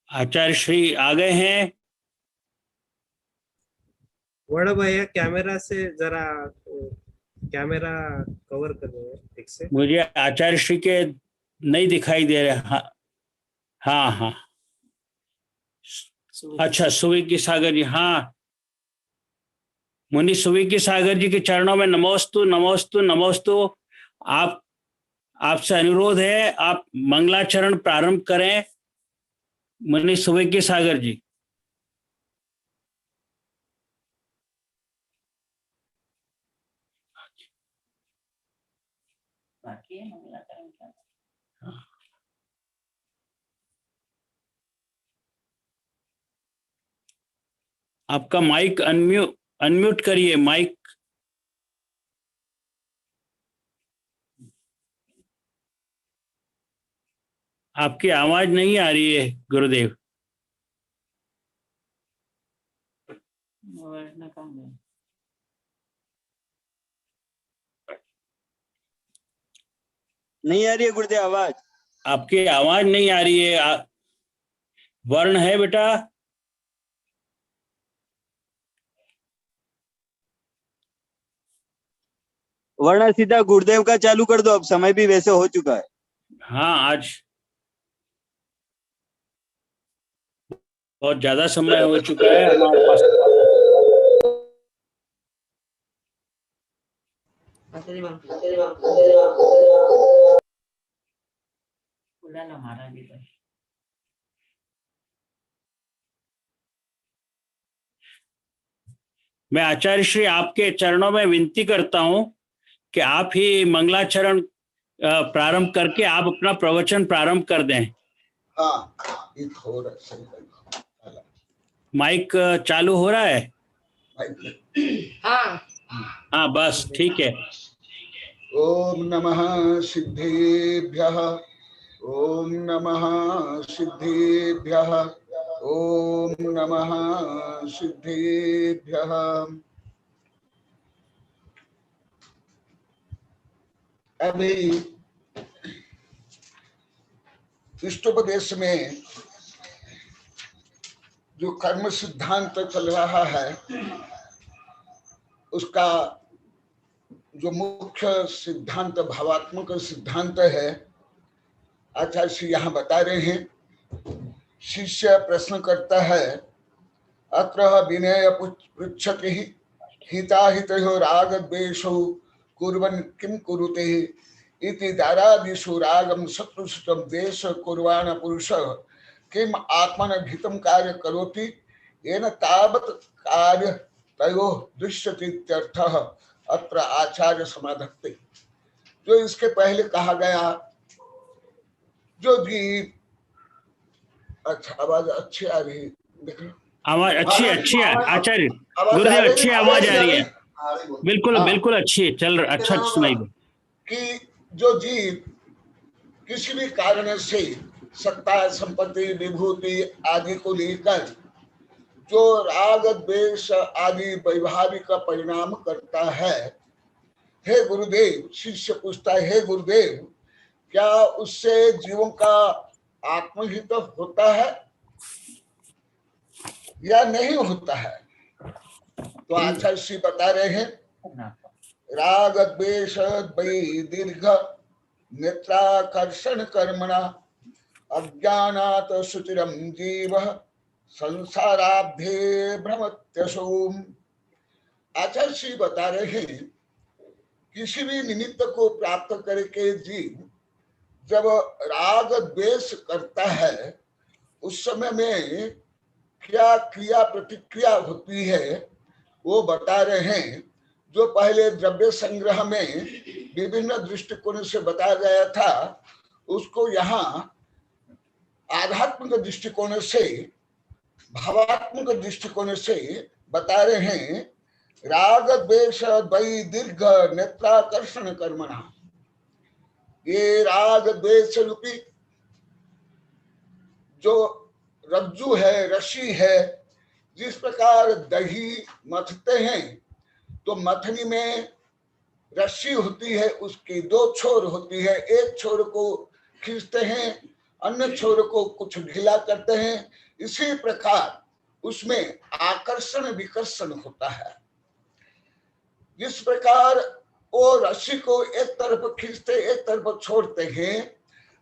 आचार्य श्री आ गए हैं। बड़ा भैया कैमरा से जरा कैमरा कवर कर रहे हैं ठीक से। मुझे आचार्य श्री के नहीं दिखाई दे रहे। हाँ हाँ हाँ। अच्छा, सुविज्ञ सागर जी। हाँ, मुनि सुविज्ञ सागर जी के चरणों में नमोस्तु नमोस्तु नमोस्तु। आप आपसे अनुरोध है, आप मंगलाचरण प्रारंभ करें। मुनि सुविज्ञ सागर जी। आपका माइक अनम्यूट करिए माइक। आपकी आवाज नहीं आ रही है गुरुदेव। नहीं आ रही है गुरुदेव आवाज। आपकी आवाज नहीं आ रही है। वर्ण है बेटा। वरना सीधा गुरुदेव का चालू कर दो, अब समय भी वैसे हो चुका है। हाँ, आज बहुत ज्यादा समय हो चुका है हमारे पास। मैं आचार्य श्री आपके चरणों में विनती करता हूं कि आप ही मंगलाचरण प्रारंभ करके आप अपना प्रवचन प्रारंभ कर दें। हाँ, थोड़ा सही। माइक चालू हो रहा है? हाँ हाँ, बस ठीक है। ओम नमः सिद्धेभ्यः, ओम नमः सिद्धेभ्यः, ओम नमः सिद्धेभ्यः। अभी इष्टोपदेश में जो कर्म सिद्धांत चल रहा है, उसका जो मुख्य सिद्धांत भावात्मक सिद्धांत है, आचार्य श्री यहाँ बता रहे हैं। शिष्य प्रश्न करता है, अत्र विनय पृच्छति हिताहितयो राग द्वेषौ कुर्वन् किं कुरुते इति दारादिषु रागं शत्रुषुतं द्वेष कुर्वाण पुरुषः किम आत्मनभितं कार्य करोति येन तावत् कार्य तयोः दृश्यते इत्यर्थः अत्र आचार्य समाधत्ते। जो इसके पहले कहा गया, जो भी अच्छा आवाज अच्छी आ रही है, देख लो आवाज अच्छी है आचार्य गुरुदेव, अच्छी आवाज आ रही है। बिल्कुल बिल्कुल अच्छी है, चल रहा, अच्छा सुनाई दे। कि जो जीव किसी भी कारण से सत्ता संपत्ति विभूति आदि को लेकर जो राग द्वेष आदि वैभाविक परिणाम करता है, हे गुरुदेव, शिष्य पूछता है, हे गुरुदेव, क्या उससे जीवों का आत्महित होता है या नहीं होता है? तो आचार्य श्री बता रहे हैं, राग द्वेष दीर्घ नेत्राकर्षण कर्मणा अज्ञानात सुचिरम जीव संसाराब्धे भ्रमत्यसोम। आचार्य श्री बता रहे हैं, किसी भी निमित्त को प्राप्त करके जीव जब राग द्वेष करता है, उस समय में क्या क्रिया प्रतिक्रिया होती है वो बता रहे हैं। जो पहले द्रव्य संग्रह में विभिन्न दृष्टिकोण से बताया गया था, उसको यहाँ आध्यात्मिक दृष्टिकोण से, भावात्मक दृष्टिकोण से बता रहे हैं। राग द्वेष द्वै दीर्घ नेत्राकर्षण कर्मणा, ये राग द्वेष रूपी जो रज्जु है, रस्सी है, जिस प्रकार दही मथते हैं तो मथनी में रस्सी होती है, उसकी दो छोर होती है, एक छोर को खींचते हैं अन्य छोर को कुछ ढीला करते हैं, इसी प्रकार उसमें आकर्षण विकर्षण होता है। जिस प्रकार वो रस्सी को एक तरफ खींचते एक तरफ छोड़ते हैं,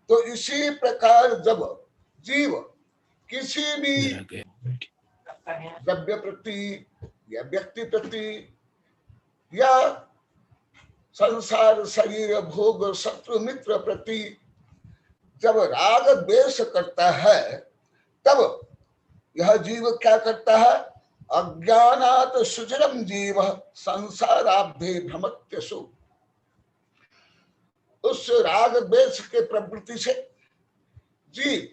तो इसी प्रकार जब जीव किसी भी द्रव्य प्रति या व्यक्ति प्रति या संसार शरीर भोग शत्रु मित्र प्रति जब राग द्वेष करता है, तब यह जीव क्या करता है? अज्ञानात सुचरम जीव संसाराब्धे भ्रमत्यसु। उस राग द्वेष के प्रवृत्ति से जीव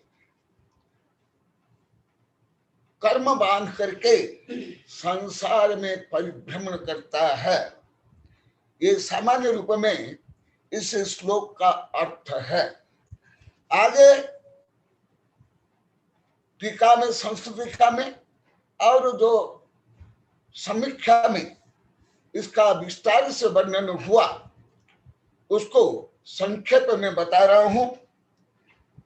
कर्म बांध करके संसार में परिभ्रमण करता है। ये सामान्य रूप में इस श्लोक का अर्थ है। आगे टीका में, संस्कृत टीका में और जो समीक्षा में इसका विस्तार से वर्णन हुआ, उसको संक्षेप में बता रहा हूं।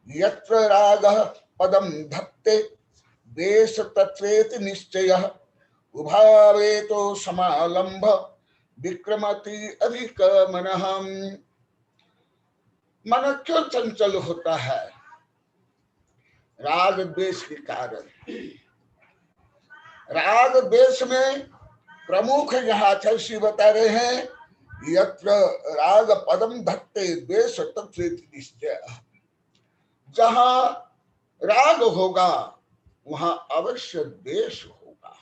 यत्र रागः पदम धत्ते देश तत्रेति निश्चयः उभावेतो समालंब विक्रमति अधिक मनः। मन क्यों चंचल होता है? राग द्वेष के कारण। राग द्वेष में प्रमुख यहाँ आचार्य बता रहे हैं, यत्र राग पदम धत्ते द्वेष तत्रेति निश्चय। जहां राग होगा वहां अवश्य द्वेष होगा,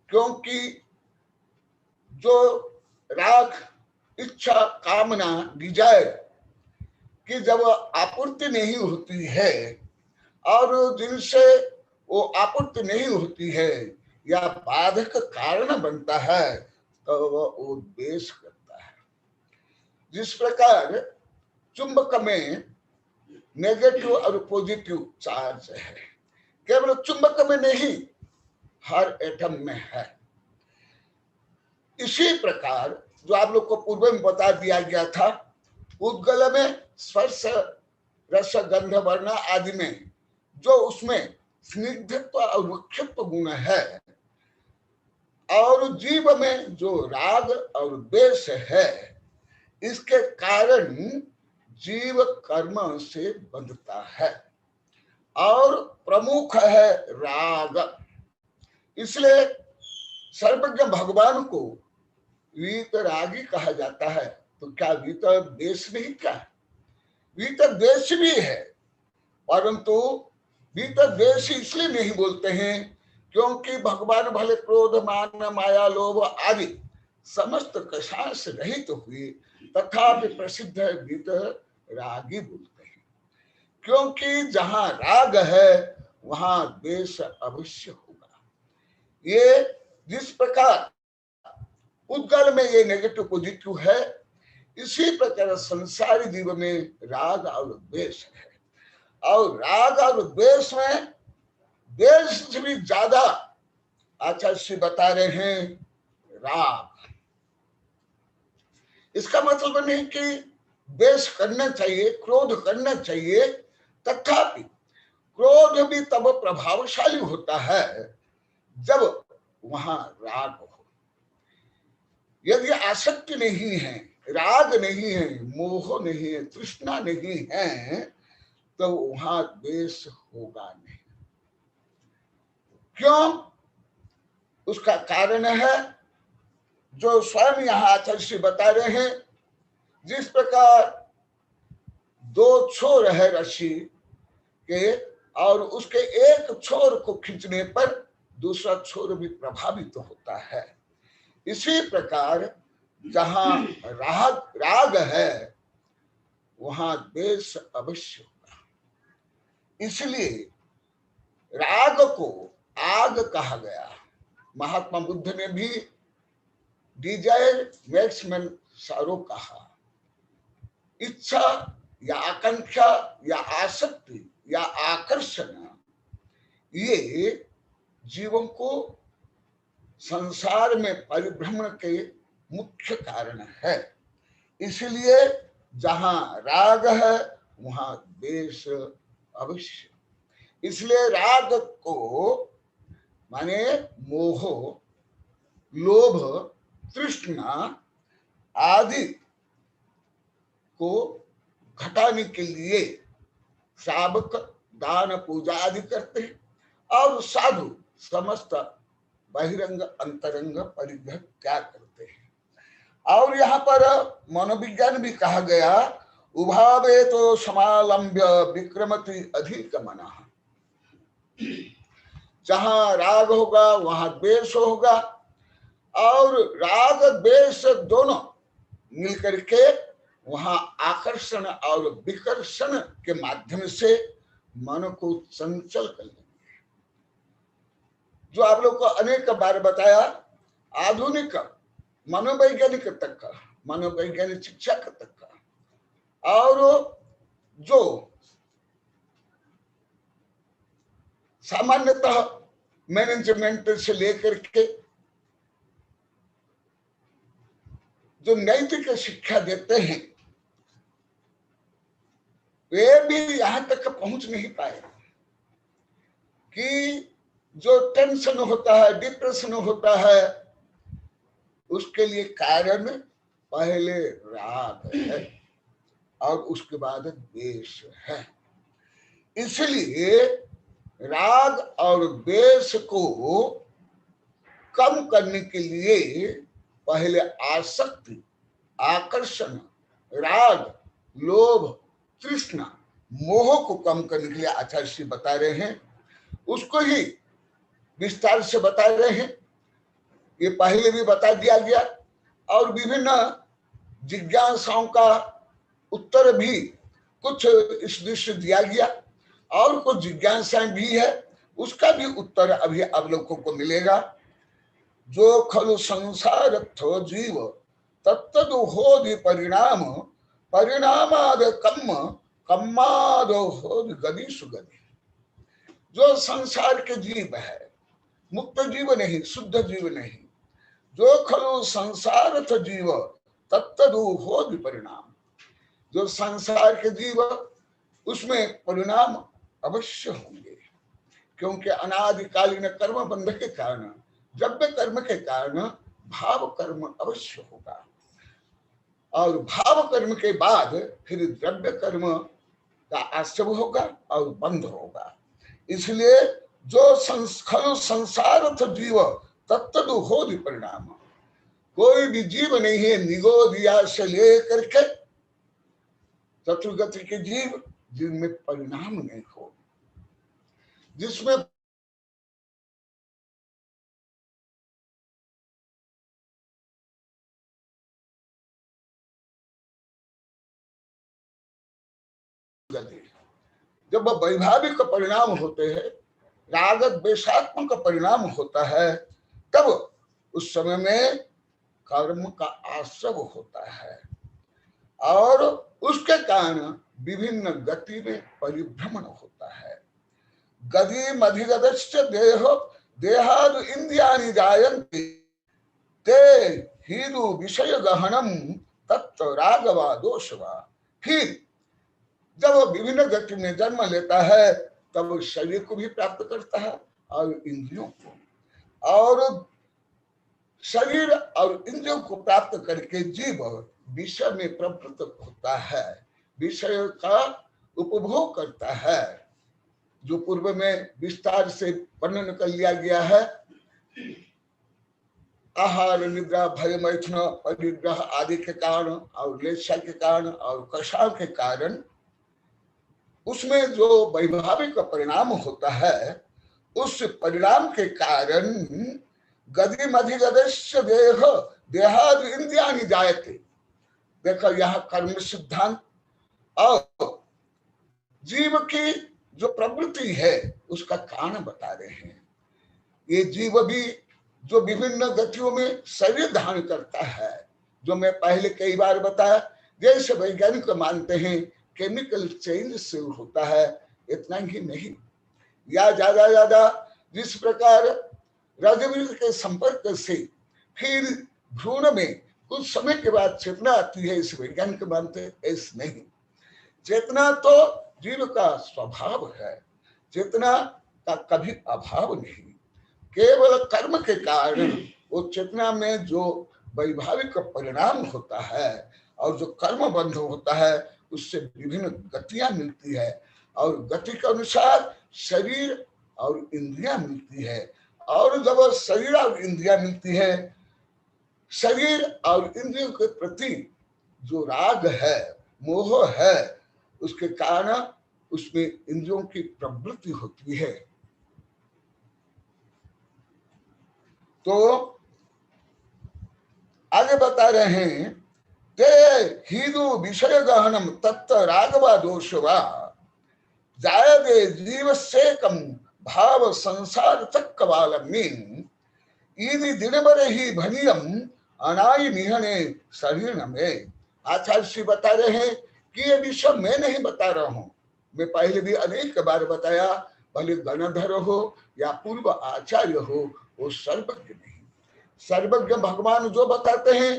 क्योंकि जो राग इच्छा कामना डिजायर की जब आपूर्ति नहीं होती है और जिनसे वो आपूर्ति नहीं होती है या बाधक कारण बनता है, तो वो द्वेष करता है। जिस प्रकार चुंबक में नेगेटिव और पॉजिटिव चार्ज है, केवल चुंबक में नहीं, हर एटम में है। इसी प्रकार जो आप लोग को पूर्व में बता दिया गया था, उद्गल में स्पर्श रस गंध वर्ण आदि में जो उसमें स्निग्धत्व और वक्षत्व गुण है, और जीव में जो राग और द्वेष है, इसके कारण जीव कर्म से बंधता है और प्रमुख है राग। इसलिए सर्वज्ञ भगवान को वीतरागी कहा जाता है। तो क्या वीत द्वेष नहीं? क्या वीत द्वेष भी है, परंतु वीत द्वेष इसलिए नहीं बोलते हैं क्योंकि भगवान भले क्रोध मान माया लोभ आदि समस्त कषाय से रहित हुए, तथापि प्रसिद्ध है वीत रागी बोलते हैं, क्योंकि जहां राग है वहां द्वेष अवश्य होगा। ये जिस प्रकार उद्गल में ये नेगेटिव पॉजिटिव है, इसी प्रकार संसारी जीव में राग और द्वेष है। और राग और द्वेष में द्वेष से भी ज्यादा आचार्य बता रहे हैं राग। इसका मतलब नहीं कि द्वेष करना चाहिए, क्रोध करना चाहिए, तथापि क्रोध भी तब प्रभावशाली होता है जब वहां राग हो। यदि आसक्ति नहीं है, राग नहीं है, मोह नहीं है, तृष्णा नहीं है, तो वहां द्वेष होगा नहीं। क्यों? उसका कारण है जो स्वयं यहां आचार्य बता रहे हैं। जिस प्रकार दो छोर है रस्सी के, और उसके एक छोर को खींचने पर दूसरा छोर भी प्रभावित होता है, इसी प्रकार जहां राग है वहां द्वेष अवश्य होगा। इसलिए राग को आग कहा गया। महात्मा बुद्ध ने भी डिजायर मेक्स मैन सॉरो कहा। इच्छा या आकांक्षा या आसक्ति या आकर्षण, ये जीवों को संसार में परिभ्रमण के मुख्य कारण है। इसलिए जहां राग है वहां द्वेष अवश्य। इसलिए राग को माने मोह, लोभ, तृष्णा आदि को घटाने के लिए श्रावक दान पूजा आदि करते हैं और साधु समस्त बहिरंग अंतरंग परिग्रह त्याग करते हैं। और यहाँ पर मनोविज्ञान भी कहा गया, उभावे तो समालंब्य विक्रमति अधिक मना। जहां राग होगा वहां द्वेष होगा, और राग द्वेष दोनों मिलकर के वहां आकर्षण और विकर्षण के माध्यम से मन को चंचल कर लेंगे। जो आप लोग को अनेक बार बताया, आधुनिक मनोवैज्ञानिक तक का, मनोवैज्ञानिक शिक्षक तक का, और जो सामान्यतः मैनेजमेंट से लेकर के जो नैतिक शिक्षा देते हैं, वे भी यहां तक पहुंच नहीं पाए कि जो टेंशन होता है, डिप्रेशन होता है, उसके लिए कारण पहले राग है और उसके बाद द्वेष है। इसलिए राग और द्वेष को कम करने के लिए पहले आसक्ति, आकर्षण, राग, लोभ, तृष्णा, मोह को कम करने के लिए आचार्य श्री बता रहे हैं। उसको ही विस्तार से बता रहे हैं। ये पहले भी बता दिया गया और विभिन्न जिज्ञासाओं का उत्तर भी कुछ इस दृश्य दिया गया, और कुछ जिज्ञासाएं भी है, उसका भी उत्तर अभी आप लोगों को मिलेगा। जो खलु संसारत्थो जीव तत्तदु होदि परिणाम, परिणामाद कम्म, कम्मादो होदि गति सुगति। जो संसार के जीव है, मुक्त जीव नहीं, शुद्ध जीव नहीं, जो खलु संसारथ जीव तत्तदु होदि परिणाम। जो संसार के जीव, उसमें परिणाम अवश्य होंगे, क्योंकि अनादिकालीन कर्म बंध के कारण, द्रव्य कर्म के कारण भाव कर्म अवश्य होगा, और भाव कर्म के बाद फिर द्रव्य कर्म का आश्रय होगा और बंध होगा। इसलिए जो खलु संसारथ जीव तत्तदु होदि परिणाम। कोई भी जीव नहीं है निगोदिया से लेकर के चतुर्गति के जीव जिनमें परिणाम नहीं हो, जिसमें जब वैभाविक परिणाम होते हैं, राग द्वेषात्मक परिणाम होता है, तब उस समय में कर्म का आश्रय होता है और उसके कारण विभिन्न गति में परिभ्रमण होता है। गति मधिगदश्च देह देहादु इंद्रियाणि जायन्ते ते हीदु विषय गहनम तत्व रागवा दोषवा। फिर जब विभिन्न गति में जन्म लेता है, तब शरीर को भी प्राप्त करता है और इंद्रियों को, और शरीर और इंद्रियों को प्राप्त करके जीव विषय में प्रवृत्त होता है, विषय का उपभोग करता है, जो पूर्व में विस्तार से वर्णन कर लिया गया है। आहार, निद्रा, भय, मैथुन, परिग्रह आदि के कारण और लेच्छा के कारण और कषाय के कारण उसमें जो वैभाविक परिणाम होता है, उस परिणाम के कारण गति मधिगदश्च देह देहादि इंद्रियाणि जायते। देखो यहाँ कर्म सिद्धांत और जीव की जो प्रवृत्ति है उसका कारण बता रहे हैं। ये जीव भी जो विभिन्न गतियों में शरीर धारण करता है, जो मैं पहले कई बार बताया, जैसे वैज्ञानिक मानते हैं केमिकल चेंज से होता है, इतना ही नहीं, या ज्यादा जिस प्रकार रजोगुण के संपर्क से फिर भ्रूण में कुछ समय के बाद चेतना आती है, इस वैज्ञानिक मानते हैं, ऐसे नहीं। चेतना तो जीव का स्वभाव है, चेतना का कभी अभाव नहीं। केवल कर्म के कारण वो चेतना में जो वैभाविक परिणाम होता है और जो कर्म बंध होता है उससे विभिन्न गतियां मिलती है, और गति के अनुसार शरीर और इंद्रियां मिलती है। और जब शरीर और इंद्रियां मिलती है, शरीर और इंद्रियों के प्रति जो राग है, मोह है, उसके कारण उसमें इंद्रियों की प्रवृत्ति होती है। तो आगे बता रहे हैं, ते हीदु विषय गहनम तत्त रागवा दोषवा जायदे जीव से कम भाव संसार तक कवालमीन ईदि दिन भर ही भनियम अनाई निहने शरीर में। आचार्य श्री बता रहे हैं कि ये विषय मैं नहीं बता रहा हूं, मैं पहले भी अनेक बार बताया, भले गणधर हो या पूर्व आचार्य हो, वो सर्वज्ञ नहीं। सर्वज्ञ भगवान जो बताते हैं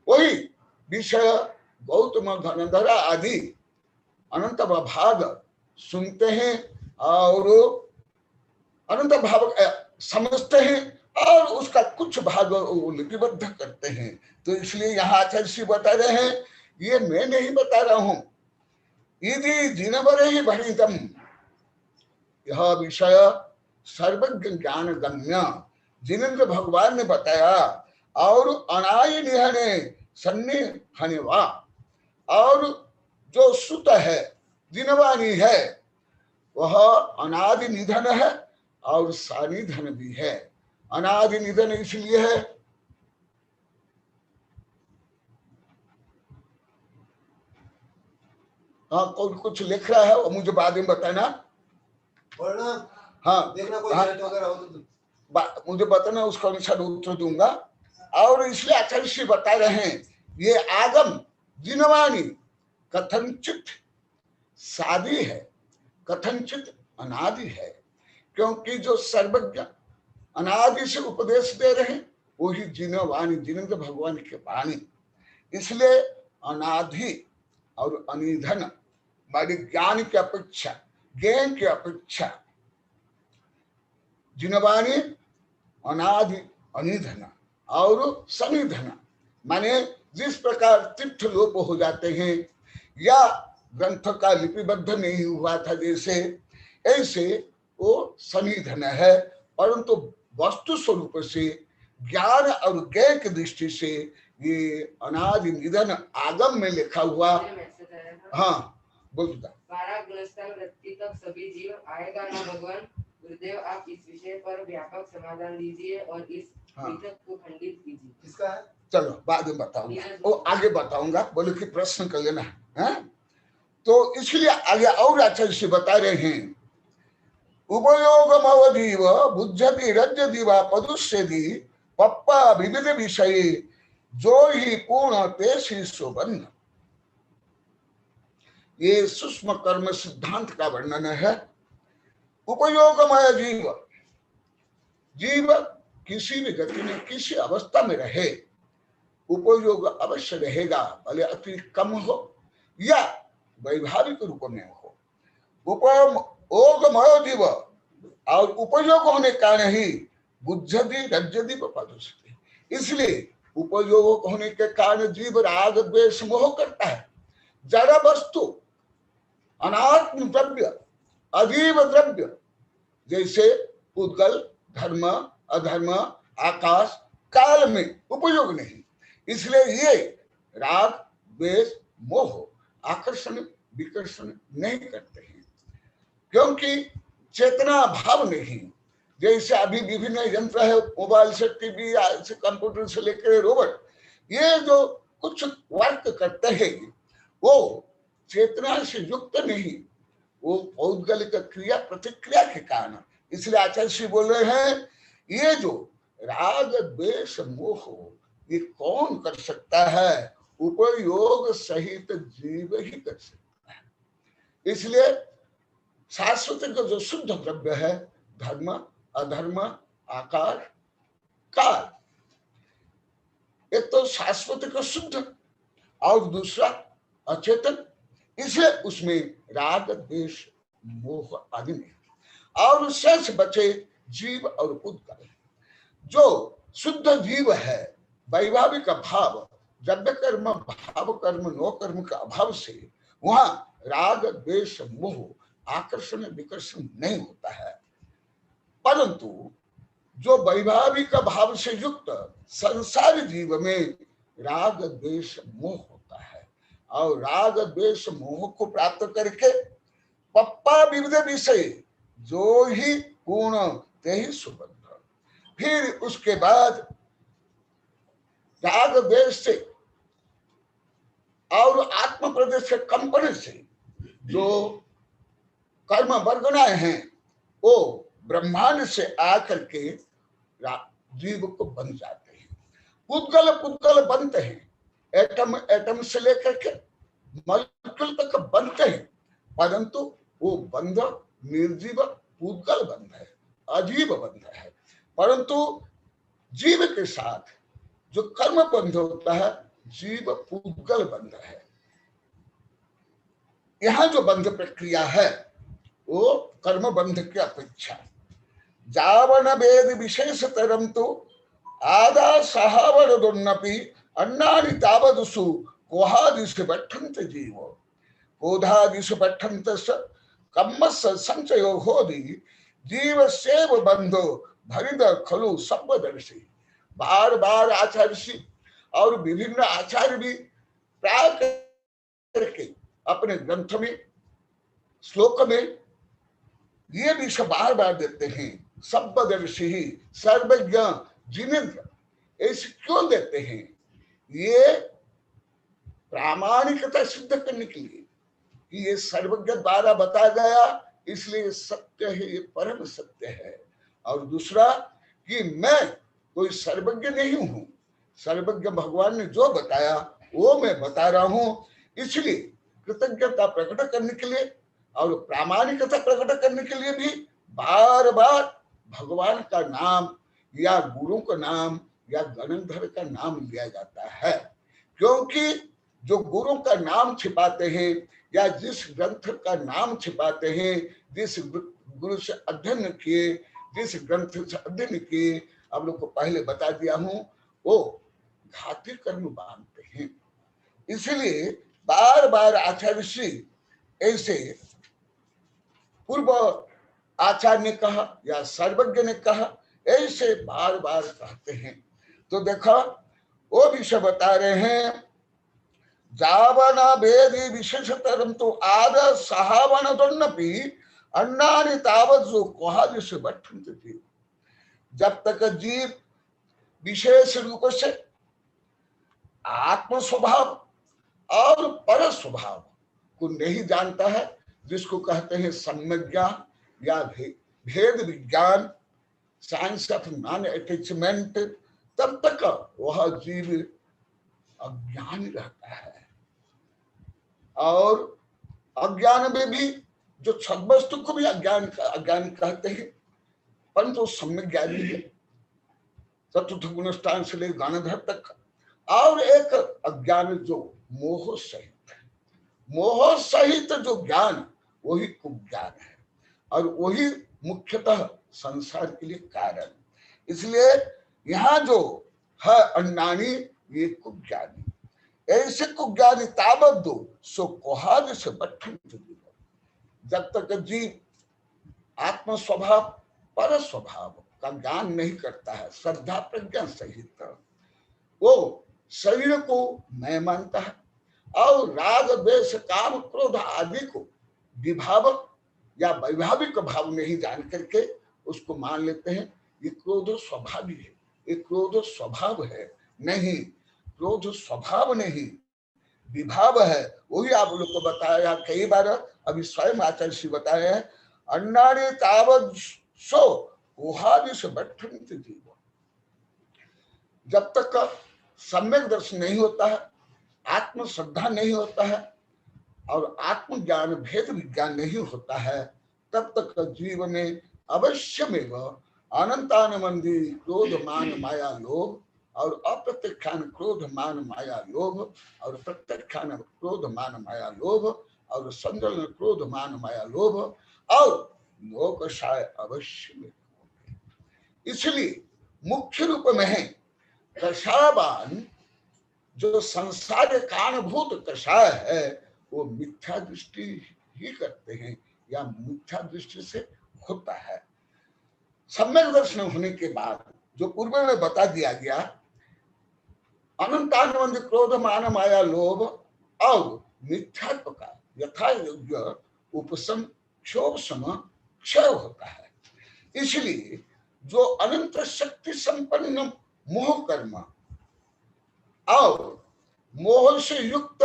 वही विषय गौतम गणधर आदि अनंत भाग सुनते हैं और अनंत भाव समझते हैं और उसका कुछ भाग लिपिबद्ध करते हैं। तो इसलिए यहाँ आचार्य श्री बता रहे हैं, ये मैं नहीं बता रहा हूं। यदि जिनवर ही भरितम, यह विषय सर्वज्ञ ज्ञान गम्य जिनेन्द्र भगवान ने बताया, और अनाय निहने सन्नी हनिवा, और जो सुत है जिनवानी है वह अनादि निधन है और सानिधन भी है। अनादि निधन इसलिए है, हाँ कोई कुछ लिख रहा है वो मुझे बाद में बताना, हाँ देखना कोई हाँ, वगैरह हो तो मुझे बताना, उसका अनुसार उत्तर दूंगा। और इसलिए आचार्य श्री बता रहे हैं, ये आगम जिनवानी कथनचित सादी है, कथनचित अनादि है, क्योंकि जो सर्वज्ञ अनादि से उपदेश दे रहे हैं वही जिनवाणी जिनेन्द्र भगवान के वाणी। इसलिए अनादि और अनिधन हमारी ज्ञान की अपेक्षा, ज्ञान की अपेक्षा जिनवाणी अनादि अनिधन और सनिधन, माने जिस प्रकार तीर्थ लोप हो जाते हैं या ग्रंथ का लिपिबद्ध नहीं हुआ था जैसे, ऐसे वो सनिधन है, परंतु वस्तु स्वरूप से ज्ञान और ज्ञान की दृष्टि से ये अनादि निधन आगम में लिखा हुआ। हाँ बोल वृत्ति तक सभी जीव आएगा ना भगवान। गुरुदेव आप इस विषय पर व्यापक समाधान दीजिए और इस वितर्क को खंडित कीजिए। किसका है? चलो बाद में बताऊंगा, वो आगे बताऊंगा, बोले कि प्रश्न कर लेना है। तो इसलिए आगे और आचार्य से बता रहे हैं, उपयोगम अवधीव बुद्धति रज्य दिवा पदुष्यदि पप्पा विविध विषय जो ही पूर्ण तेषि सुबन्न। ये सूक्ष्म कर्म सिद्धांत का वर्णन है। उपयोगमय जीव, जीव किसी भी गति में किसी अवस्था में रहे उपयोग अवश्य रहेगा, भले अति कम हो या वैभाविक रूप में हो। उपयोगमय जीव और उपयोग होने का नहीं बुद्धि रज्जति पदुष्यति, इसलिए उपयोग होने के कारण जीव राग द्वेष मोह करता है। जड़ वस्तु अनात्म द्रव्य अजीव द्रव्य जैसे उद्गल धर्म अधर्म आकाश काल में उपयोग नहीं, इसलिए ये राग द्वेष मोह आकर्षण विकर्षण नहीं करते हैं, क्योंकि चेतना भाव नहीं। जैसे अभी विभिन्न यंत्र है, मोबाइल से टीवी से कंप्यूटर से लेकर रोबोट, ये जो कुछ वर्क करते हैं वो चेतना से युक्त नहीं, वो पौद्गलिक क्रिया प्रतिक्रिया के कारण। इसलिए आचार्य श्री बोल रहे हैं, ये जो राग द्वेष मोह ये कौन कर सकता है? उपयोग सहित जीव ही कर सकता है। इसलिए शाश्वत का जो शुद्ध द्रव्य है धर्म अधर्म आकार काल, एक तो शाश्वत का शुद्ध और दूसरा अचेतन, इसलिए उसमें राग द्वेष मोह आदि नहीं, और शेष बचे जीव और पुद्गल। जो शुद्ध जीव है, वैभाविक भाव, द्रव्य कर्म भाव कर्म नो कर्म का अभाव से वहां राग द्वेष मोह आकर्षण विकर्षण नहीं होता है। परंतु जो वैभाविक भाव से युक्त संसार जीव में राग द्वेष मोह होता है, और राग द्वेष मोह को प्राप्त करके पप्पा विविध विषय जो ही गुण ते ही सुबंध, फिर उसके बाद राग द्वेष से और आत्म प्रदेश के कंपन से जो कर्म वर्गनाएं हैं वो ब्रह्मांड से आकर के जीव को बन जाते हैं। पुद्गल पुद्गल बनते हैं, एटम एटम से लेकर के मॉलिक्यूल तक बनते हैं, परंतु वो बंध निर्जीव पुद्गल बंध है, अजीब बंध है। परंतु जीव के साथ जो कर्म बंध होता है, जीव पुद्गल बंध है। यहां जो बंध प्रक्रिया है वो कर्म बंध की अपेक्षा जावन वेद विशेष तरम तो आदा सहावन दुन्नपि अन्नानि तावदसु कोहादिश बठंत जीव कोधादिश बठंत कम्मस संचयो होदि जीव सेव बंधो भरिद खलु संबदर्शी। बार बार आचार्य और विभिन्न आचार्य भी प्राय करके अपने ग्रंथ में श्लोक में ये भी बार बार देते हैं, संबदर्शी सर्वज्ञ जिनेन्द्र। ऐसे क्यों देते हैं? ये प्रामाणिकता सिद्ध करने के लिए कि ये सर्वज्ञ द्वारा बताया गया, इसलिए सत्य है, ये परम सत्य है। और दूसरा कि मैं कोई सर्वज्ञ नहीं हूं, सर्वज्ञ भगवान ने जो बताया वो मैं बता रहा हूं। इसलिए कृतज्ञता प्रकट करने के लिए और प्रामाणिकता प्रकट करने के लिए भी बार बार भगवान का नाम या गुरु का नाम या गणधर का नाम लिया जाता है। क्योंकि जो गुरु का नाम छिपाते हैं या जिस ग्रंथ का नाम छिपाते हैं, जिस गुरु से अध्ययन किए, जिस ग्रंथ से अध्ययन किए, आप लोग को पहले बता दिया हूं, वो घाती कर्म बांधते हैं। इसलिए बार बार आचार्य श्री ऐसे पूर्व आचार्य ने कहा या सर्वज्ञ ने कहा, ऐसे बार बार कहते हैं। तो देखो वो विषय बता रहे हैं, जावना वेदी विशेषतरम तो आद सहावन दुन्नपि अन्नानि तावत् जो कोहादिश बठंत जीव। जब तक जीव विशेष रूप से आत्म स्वभाव और पर स्वभाव को नहीं जानता है, जिसको कहते हैं सम्यक ज्ञान या भेद विज्ञान, साइंस ऑफ नॉन अटैचमेंट, तब तक वह जीव अज्ञान रहता है। और अज्ञान में भी जो छद्वस्तु को भी अज्ञान कहते हैं, परंतु सम्यक ज्ञानी है, चतुर्थ गुणस्थान से लेकर गणधर तक। और एक अज्ञान जो मोह सहित है, मोह सहित जो ज्ञान वही कुज्ञान है, और वही मुख्यतः संसार के लिए कारण। इसलिए यहाँ जो है अन्नानी, ये कुज्ञानी, ऐसे कुज्ञानी ताबत दो सो कोहाद से बठन। जब तक जीव आत्म स्वभाव पर स्वभाव का ज्ञान नहीं करता है श्रद्धा प्रज्ञा सहित, वो शरीर को मैं मानता है और राग द्वेष काम क्रोध आदि को विभाव या वैभाविक भाव नहीं जान करके उसको मान लेते हैं ये क्रोध स्वभावी है, ये क्रोध स्वभाव है। नहीं, क्रोध स्वभाव नहीं, विभाव है। वही आप लोग को बताया कई बार, अभी स्वयं आचार्य श्री बताए हैं, अन्नानि तावत् सो कोहादिश बठंत जीव। जब तक सम्यक दर्शन नहीं होता है, आत्म श्रद्धा नहीं होता है और आत्मज्ञान भेद विज्ञान नहीं होता है, तब तक जीव में अवश्य में अनंतानमंदी क्रोध मान माया लोभ और अप्रत्यक्षान क्रोध मान माया लोभ और प्रत्यक्षान क्रोध मान माया लोभ और संजल क्रोध मान माया लोभ और लोकशाय अवश्य में होंगे। इसलिए मुख्य रूप में है कषायवान, जो संसार के कारणभूत कषाय है, वो मिथ्या दृष्टि ही करते हैं या मिथ्या दृष्टि से होता है। सम्यक दर्शन होने के बाद जो पूर्व में बता दिया गया, अनंतानंद क्रोध मान माया लोभ और मिथ्यात्व का यथा योग्य उपशम क्षोभ सम क्षय होता है। इसलिए जो अनंत शक्ति संपन्न मोह कर्म और मोह से युक्त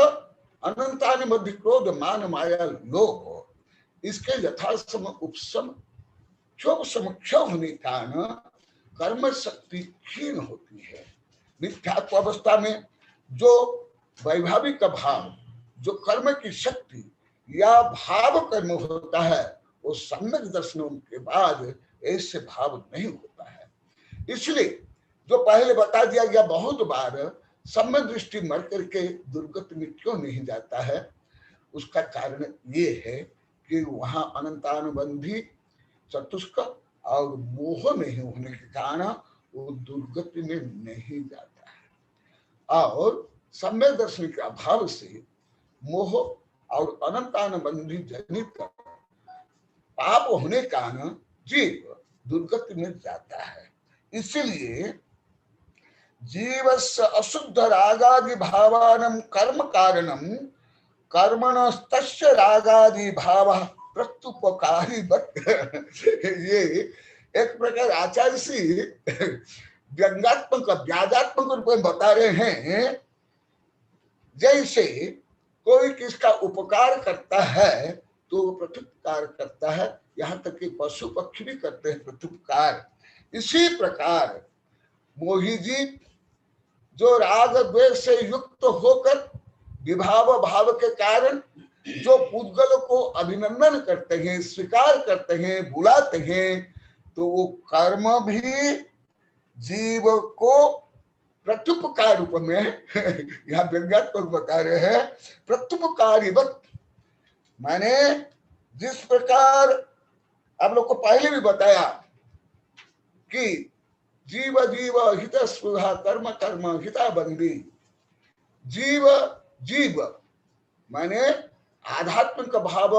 अनंतानि मध्य क्रोध मान माया लोभ, इसके यथासम उपशम क्षोभ समक्ष होने के कारण कर्म शक्ति क्षीण होती है। मिथ्यात्व अवस्था में जो वैभाविक भाव, जो कर्म की शक्ति या भाव कर्म होता है, वो सम्यक दर्शनों के बाद ऐसे भाव नहीं होता है। इसलिए जो पहले बता दिया गया बहुत बार, सम्यक दृष्टि मर करके दुर्गति में क्यों नहीं जाता है, उसका कारण ये है कि वहां अनंतानुबंधी चतुष्क और मोह नहीं होने के कारण वो दुर्गति में नहीं जाता है। और सम्यक दर्शन के अभाव से मोह और अनंतानुबंधी जनित पाप होने के कारण जीव दुर्गति में जाता है। इसीलिए जीवस्य अशुद्ध रागादि भावानं कर्म कारणम कर्मणस्तस्य रागादि भाव प्रत्युपकारी ये एक प्रकार आचार्य श्री व्यंगात्मक व्याजात्मक रूप में बता रहे हैं। जैसे कोई किसका उपकार करता है तो वो प्रत्युपकार करता है, यहाँ तक कि पशु पक्षी भी करते हैं प्रत्युपकार। इसी प्रकार मोही जी जो राग द्वेष से युक्त होकर विभाव भाव के कारण जो पुद्गल को अभिनंदन करते हैं, स्वीकार करते हैं, बुलाते हैं, तो वो कर्म भी जीव को प्रत्युपकार रूप में यहाँ व्यंग्यात्मक बता रहे हैं, प्रत्युपकारीवत। माने जिस प्रकार आप लोग को पहले भी बताया कि जीव जीव हित स्पृहा कर्म कर्म हिता बंदी, जीव जीव माने आध्यात्मिक भाव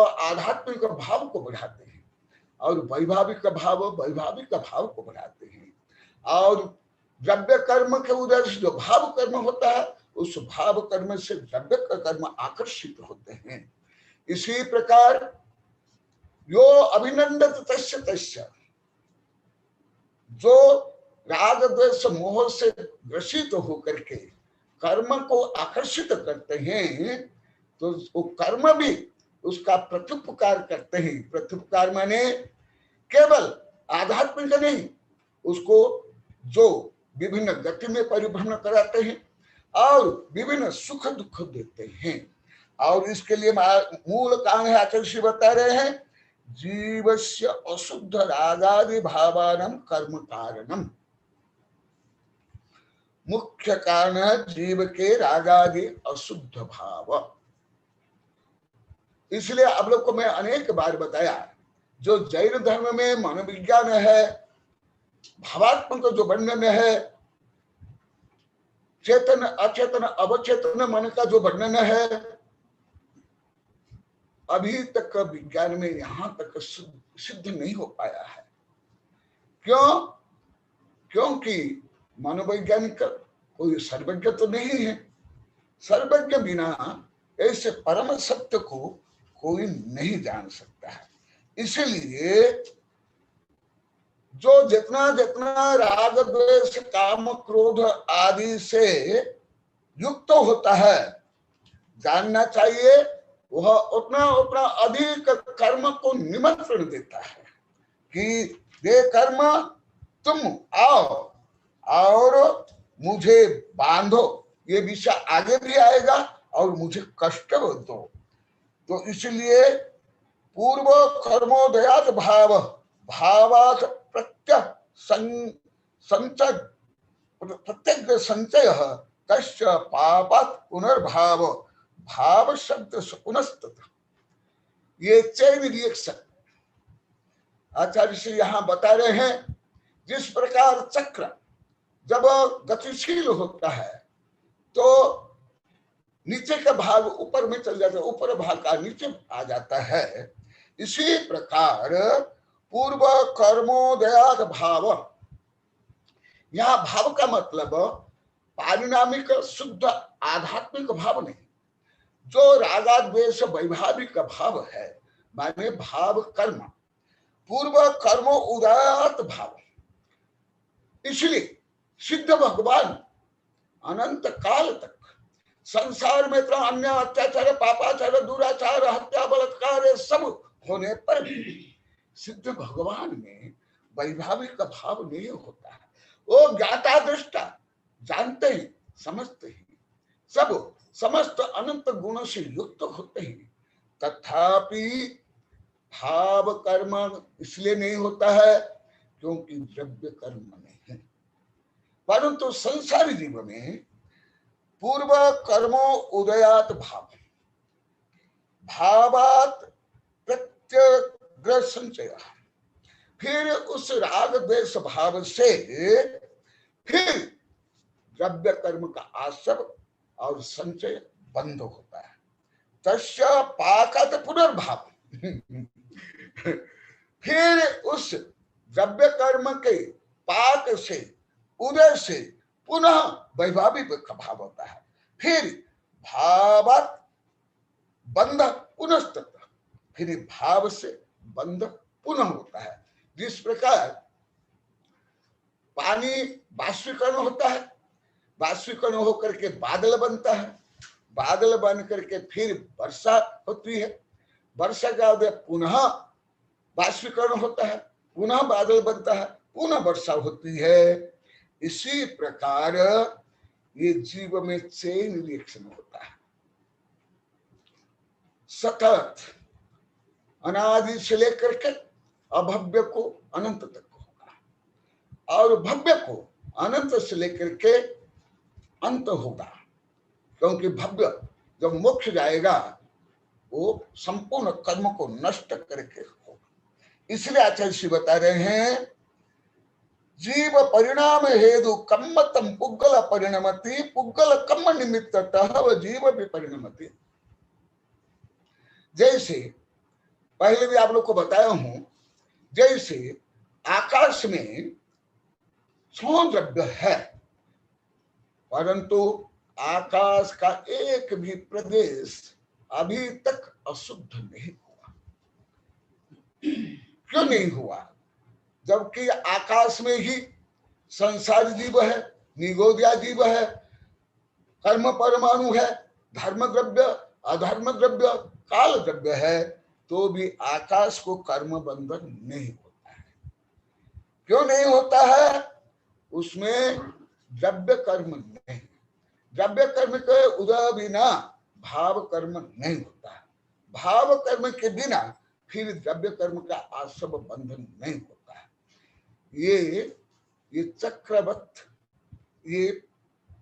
को बढ़ाते हैं और वैभाविक भाव को बढ़ाते हैं। और द्रव्य कर्म के उदय से जो भाव कर्म होता है, उस भाव कर्म से द्रव्य कर्म आकर्षित होते हैं। इसी प्रकार यो अभिनंदत तस्य तस्य, जो राग द्वेष मोह से ग्रसित होकर के कर्म को आकर्षित करते हैं, तो वो कर्म भी उसका प्रत्युपकार करते हैं। प्रत्युपकार माने केवल आध्यात्मिक नहीं, उसको जो विभिन्न गति में परिभ्रमण कराते हैं और विभिन्न सुख दुख देते हैं। और इसके लिए मूल कारण है, आचार्य बता रहे हैं, जीवस्य अशुद्ध रागादि भावानम कर्म कारणम। मुख्य कारण है जीव के रागादि अशुद्ध भाव। इसलिए आप लोग को मैं अनेक बार बताया, जो जैन धर्म में मनोविज्ञान है, भावात्मक जो वर्णन है, चेतन अचेतन अवचेतन मन का जो वर्णन है, अभी तक विज्ञान में यहां तक सिद्ध नहीं हो पाया है। क्यों? क्योंकि मनोवैज्ञानिक कोई सर्वज्ञ तो नहीं है। सर्वज्ञ बिना ऐसे परम सत्य को कोई नहीं जान सकता है। इसलिए जो जितना जितना राग द्वेष काम क्रोध आदि से युक्त होता है, जानना चाहिए वह उतना उतना अधिक कर्म को निमंत्रण देता है कि ये कर्म तुम आओ और मुझे बांधो, ये विषय आगे भी आएगा और मुझे कष्ट दो। तो इसलिए पूर्व कर्मोदयात भाव भावात प्रत्यक संचय प्रत्येक संचय तस्य पापात पुनर्भाव भाव शब्द पुनस्तत। ये चैन रिएक्शन आचार्य श्री यहाँ बता रहे हैं। जिस प्रकार चक्र जब गतिशील होता है तो नीचे का भाग ऊपर में चल जाता है, ऊपर भाग का नीचे आ जाता है। इसी प्रकार पूर्व कर्मोदयात भाव, यहाँ भाव का मतलब पारिणामिक शुद्ध आध्यात्मिक भाव नहीं, जो रागाद्वेष वैभाविक भाव है, माने भाव कर्म, पूर्व कर्मो उदयात भाव। इसलिए सिद्ध भगवान अनंत काल तक संसार में तो अन्य अत्याचार, पापाचार, दुराचार, हत्या, बलात्कार सब होने पर भी सिद्ध भगवान में वैभाविक भाव नहीं होता है। वो ज्ञाता दृष्टा, जानते ही समझते ही, सब समस्त अनंत गुणों से युक्त होते हैं, तथापि भाव कर्म इसलिए नहीं होता है क्योंकि द्रव्य कर्म नहीं है। परंतु संसारी जीव में पूर्व कर्मो उदयात भाव, भावात प्रत्यग्र संचय, फिर उस राग द्वेष भाव से फिर द्रव्य कर्म का आश्रय और संचय बंद होता है। तस्य पाकत पुनर्भाव, फिर उस द्रव्य कर्म के पाक से, उदय से पुनः वैभाविक भाव होता है। फिर भावात बंध पुनस्तत, फिर भाव से बंध पुनः होता है। जिस प्रकार पानी बाष्पीकरण होता है, बाष्पीकरण होकर के बादल बनता है, बादल बन करके फिर वर्षा होती है, वर्षा का पुनः बाष्पीकरण होता है, पुनः बादल बनता है, पुनः वर्षा होती है। इसी प्रकार ये जीव में चेन रिएक्शन होता है, सतत अनादि से लेकर के अभव्य को अनंत तक होगा, और भव्य को अनंत से लेकर के अंत होगा। क्योंकि भव्य जब मोक्ष जाएगा वो संपूर्ण कर्म को नष्ट करके होगा। इसलिए आचार्य श्री बता रहे हैं, जीव परिणाम हेतु कम्मतम पुग्गल परिणमति, पुग्गल कम्म निमित्ततः व जीव भी परिणमति। जैसे पहले भी आप लोग को बताया हूं, जैसे आकाश में 6 द्रव्य है, परंतु आकाश का एक भी प्रदेश अभी तक अशुद्ध नहीं हुआ। क्यों नहीं हुआ? जबकि आकाश में ही संसार जीव है, निगोदिया जीव है, कर्म परमाणु है, धर्म द्रव्य, अधर्म द्रव्य, काल द्रव्य है, तो भी आकाश को कर्म बंधन नहीं होता है। क्यों नहीं होता है? उसमें द्रव्य कर्म नहीं, द्रव्य कर्म के उदय बिना भाव कर्म नहीं होता है, भाव कर्म के बिना फिर द्रव्य कर्म का आश्रय बंधन नहीं होता है। ये चक्रवत, ये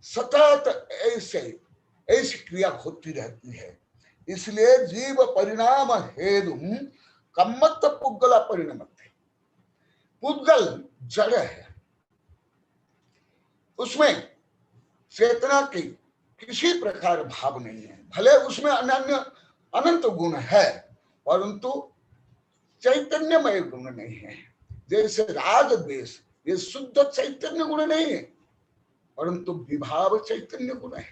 सतत ऐसी क्रिया होती रहती है। इसलिए जीव परिणाम हेतु कम्मत पुग्गल परिणमत। पुद्गल जड़ है, उसमें चेतना की किसी प्रकार भाव नहीं है, भले उसमें अन्य अनंत गुण है, परंतु चैतन्यमय गुण नहीं है। जैसे राग द्वेष, ये शुद्ध चैतन्य गुण नहीं है, परंतु विभाव चैतन्य गुण है,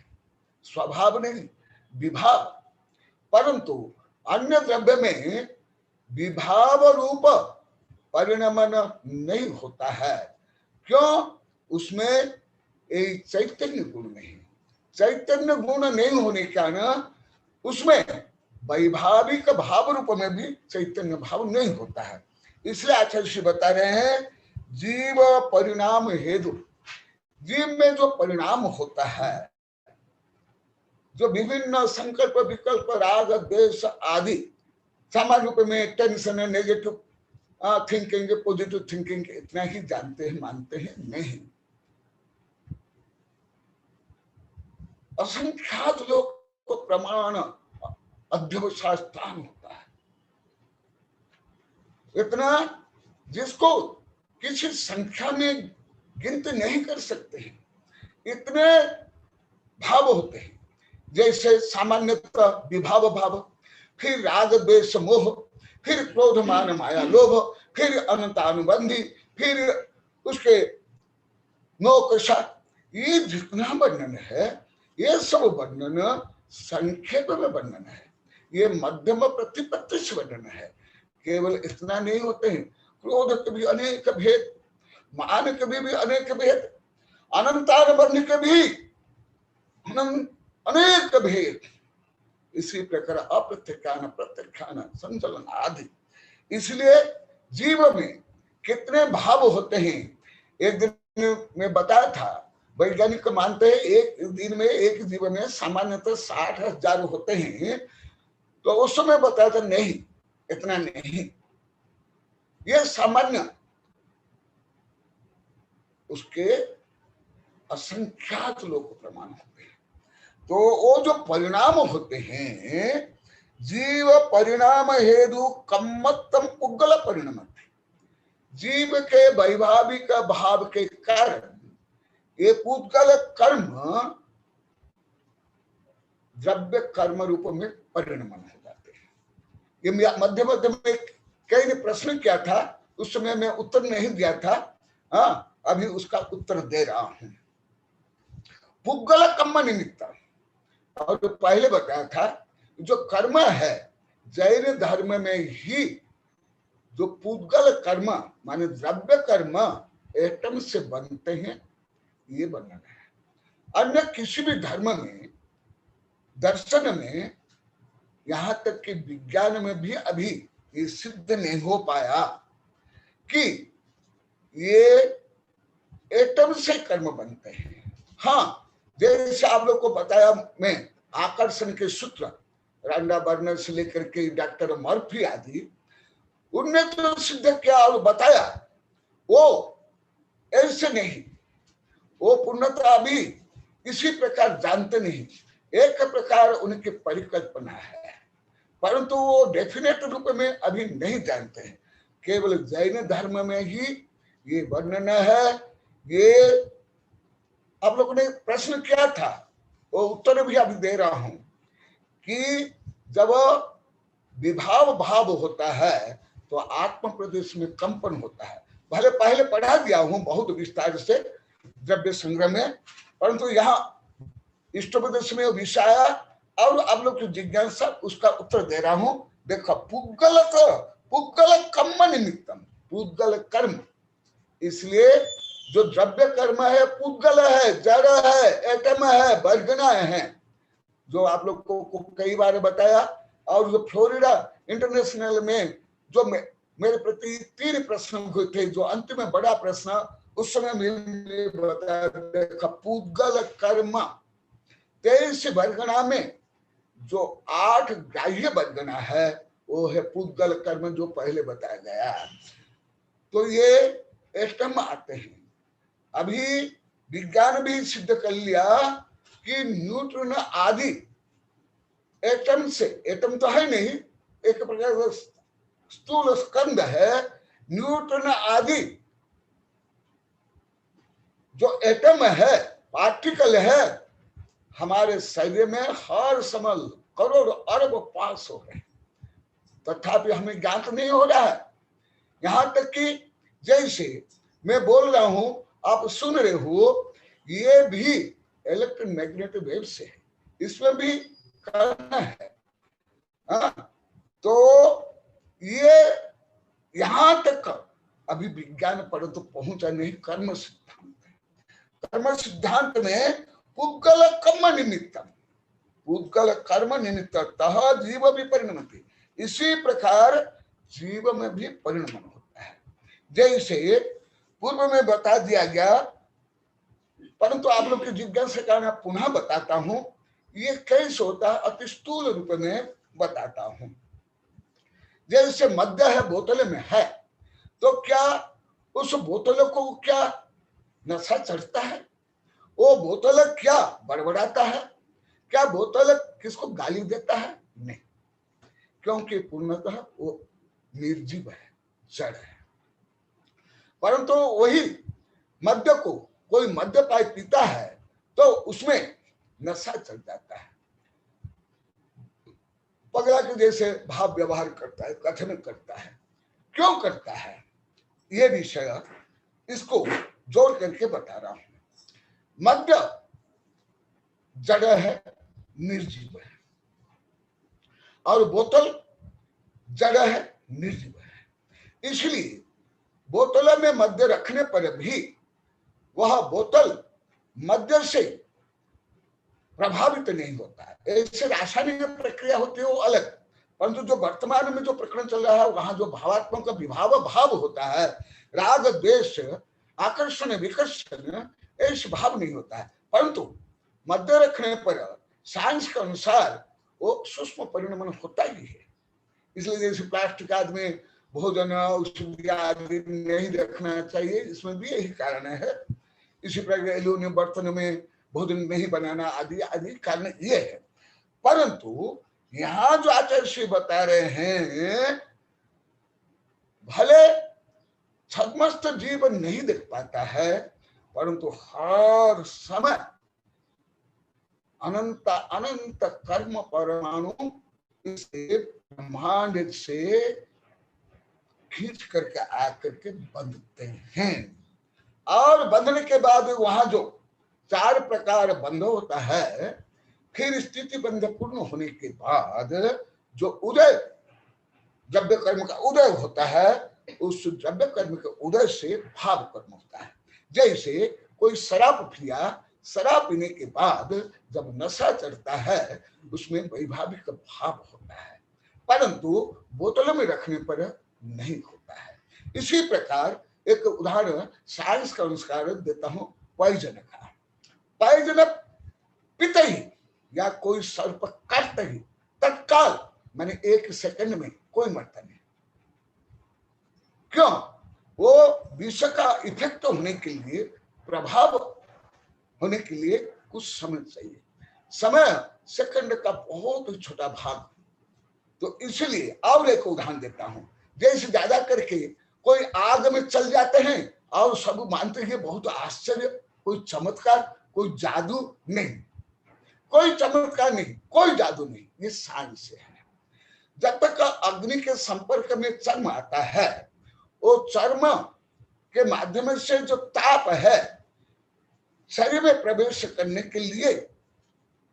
स्वभाव नहीं, विभाव। परंतु अन्य द्रव्य में विभाव रूप परिणमन नहीं होता है। क्यों? उसमें एक चैतन्य गुण नहीं, चैतन्य गुण नहीं होने के कारण उसमें वैभाविक भाव रूप में भी चैतन्य भाव नहीं होता है। इसलिए आचार्य श्री बता रहे हैं, जीव परिणाम हेतु, जीव में जो परिणाम होता है, जो विभिन्न संकल्प विकल्प राग द्वेष आदि, सामान्य रूप में tension, negative thinking, positive thinking, इतना ही जानते हैं, मानते हैं नहीं। असंख्यात लोग को प्रमाण अध्यवसाय स्थान होता है, इतना जिसको किसी संख्या में गिनती नहीं कर सकते हैं, इतने भाव होते हैं। जैसे सामान्यतः विभाव भाव, फिर राग द्वेष मोह, फिर क्रोध मान माया लोभ, फिर अनंतानुबंधी, फिर उसके नौकशा, ये जितना वर्णन है ये सब वर्णन संक्षेप में वर्णन है, ये मध्यम प्रतिपत्ति से वर्णन है। केवल इतना नहीं होते हैं, क्रोध के भी अनेक भेद, मान के भी अनेक भेद, अनंतानुबंधी के भी अनेक भेद, इसी प्रकार अप्रत्याख्यान प्रत्याख्यान संचलन आदि। इसलिए जीव में कितने भाव होते हैं, एक दिन में बताया था, वैज्ञानिक मानते हैं एक दिन में एक जीव में सामान्यतः 60,000 होते हैं, तो उस समय बताया था नहीं, इतना नहीं, ये सामान्य, उसके असंख्यात लोग प्रमाण होते हैं। तो वो जो परिणाम होते हैं, जीव परिणाम हेतु कम्मत्तम पुग्गल परिणाम, जीव के वैभाविक भाव के कारण ये पुद्गल कर्म द्रव्य कर्म रूप में परिणमन हो जाते हैं। ये मध्य मध्य में कई ने प्रश्न किया था, उस समय मैं उत्तर नहीं दिया था, हाँ अभी उसका उत्तर दे रहा हूं। पुद्गल कर्म निमित्त, और जो पहले बताया था, जो कर्म है जैन धर्म में ही जो पुद्गल कर्म माने द्रव्य कर्म एटम से बनते हैं, ये वर्णन है। अन्य किसी भी धर्म में, दर्शन में, यहां तक कि विज्ञान में भी अभी ये सिद्ध नहीं हो पाया कि ये एटम से कर्म बनते हैं। हाँ, जैसे आप लोग को बताया मैं, आकर्षण के सूत्र रांडा बर्नर से लेकर के डॉक्टर मर्फी आदि, उनने तो सिद्ध किया और बताया, वो ऐसे नहीं, वो पूर्णतः अभी इसी प्रकार जानते नहीं, एक प्रकार उनकी परिकल्पना है, परंतु वो डेफिनेट रूप में अभी नहीं जानते हैं। केवल जैन धर्म में ही ये वर्णन है। ये आप लोगों ने प्रश्न किया था, वो उत्तर भी अभी दे रहा हूं कि जब विभाव भाव होता है तो आत्म प्रदेश में कंपन होता है। भले पहले पढ़ा दिया हूं बहुत विस्तार से द्रव्य संग्रह में, परंतु यहाँ इष्टोपदेश में विषय आया और आप लोग की जिज्ञासा, उसका उत्तर दे रहा हूं। देखो, पुद्गल कर्म निमित्तम, पुद्गल कर्म, इसलिए जो द्रव्य कर्म है पुद्गल है, जड़ है, एटम है, वर्गना है, जो आप लोग को कई बार बताया। और जो फ्लोरिडा इंटरनेशनल में जो मेरे प्रति 3 प्रश्न हुए थे, जो अंत में बड़ा प्रश्न उस समय मैंने बताया, देखा पुद्गल कर्म 23 वर्गना में जो 8 ग्राह्य वर्गना है वो है पुद्गल कर्म, जो पहले बताया गया। तो ये एटम आते हैं। अभी विज्ञान भी सिद्ध कर लिया कि न्यूट्रॉन आदि एटम से, एटम तो है नहीं, एक प्रकार का स्थूल स्कंद है, न्यूट्रॉन आदि जो एटम है, पार्टिकल है, हमारे शरीर में हर समय करोड़ अरब पास हो रहे हैं, तथापि हमें ज्ञात नहीं हो रहा है। यहां तक कि जैसे मैं बोल रहा हूं, आप सुन रहे हो, ये भी इलेक्ट्रोमैग्नेटिक वेव से है, इसमें भी करना है। तो ये यहां तक अभी विज्ञान पर तो पहुंचा नहीं। कर्म सिद्धांत में पुद्गल कर्म निमित्तम, पुद्गल कर्म निमित्ततः जीव भी परिणमति, इसी प्रकार जीव में भी परिणमन होता है। जैसे पूर्व में बता दिया गया, परंतु आप लोग की जिज्ञासा का मैं पुनः बताता हूं, ये कैसे होता है, अति स्थूल रूप में बताता हूं। जैसे मद्य है, बोतल में है, तो क्या उस बोतल को क्या नशा चढ़ता है? वो बोतल क्या बड़बड़ाता है? क्या बोतल किसको गाली देता है? नहीं, क्योंकि पूर्णतः वो निर्जीव है, जड़ है। परंतु वही मद्य को कोई मद्यपाई पीता है तो उसमें नशा चढ़ जाता है, पगला के जैसे भाव व्यवहार करता है, कथन करता है। क्यों करता है ये विषय इसको जोड़ करके बता रहा हूं। मद्य जड़ है, निर्जीव है, और बोतल जड़ है, निर्जीव है। इसलिए बोतल में मद्य रखने पर भी वह बोतल मद्य से प्रभावित नहीं होता है। ऐसे रासायनिक प्रक्रिया होती है वो अलग, परंतु जो वर्तमान में जो प्रकरण चल रहा है वहां जो भावात्मक विभाव भाव होता है, राग द्वेष आकर्षण विकर्षण, ऐसे भाव नहीं होता है। परंतु मध्य रखने पर साइंस के अनुसार वो सूक्ष्म परिणमन होता ही है। इसलिए जैसे प्लास्टिक आदि में भोजन औषधि आदि नहीं रखना चाहिए, इसमें भी यही कारण है। इसी प्रकार एल्यूमिनियम बर्तन में भोजन नहीं बनाना आदि आदि कारण ये है। परंतु यहाँ जो आचार्य श्री बता रहे हैं, भले छद्मस्त जीव नहीं देख पाता है, परंतु हर समय अनंत अनंत कर्म परमाणु इसे ब्रह्मांड से खींच करके आकर के बंधते हैं। और बंधने के बाद वहां जो 4 प्रकार बंध होता है, फिर स्थिति बंध पूर्ण होने के बाद जो उदय द्रव्य कर्म का उदय होता है, उस द्रव्य कर्म के उदय से भाव कर्म होता है। जैसे कोई शराब पिया, शराब पीने के बाद जब नशा चढ़ता है उसमें वैभाविक भाव होता है, परंतु बोतलों में रखने पर नहीं होता है। इसी प्रकार एक उदाहरण साइंस का अनुसार देता हूं, पॉइजन का। पॉइजन पीते ही या कोई सर्प काटते ही तत्काल माने 1 सेकंड में कोई मरता नहीं। क्यों? वो विष का इफेक्ट होने के लिए, प्रभाव होने के लिए कुछ समय चाहिए। समय सेकंड का बहुत छोटा भाग। तो इसलिए और एक उदाहरण देता हूं, जैसे ज्यादा करके कोई आग में चल जाते हैं और सब मानते हैं बहुत आश्चर्य, कोई चमत्कार, कोई जादू नहीं, कोई चमत्कार नहीं, कोई जादू नहीं, ये साइंस है। जब तक अग्नि के संपर्क में चर्म आता है, वो चर्म के माध्यम से जो ताप है शरीर में प्रवेश करने के लिए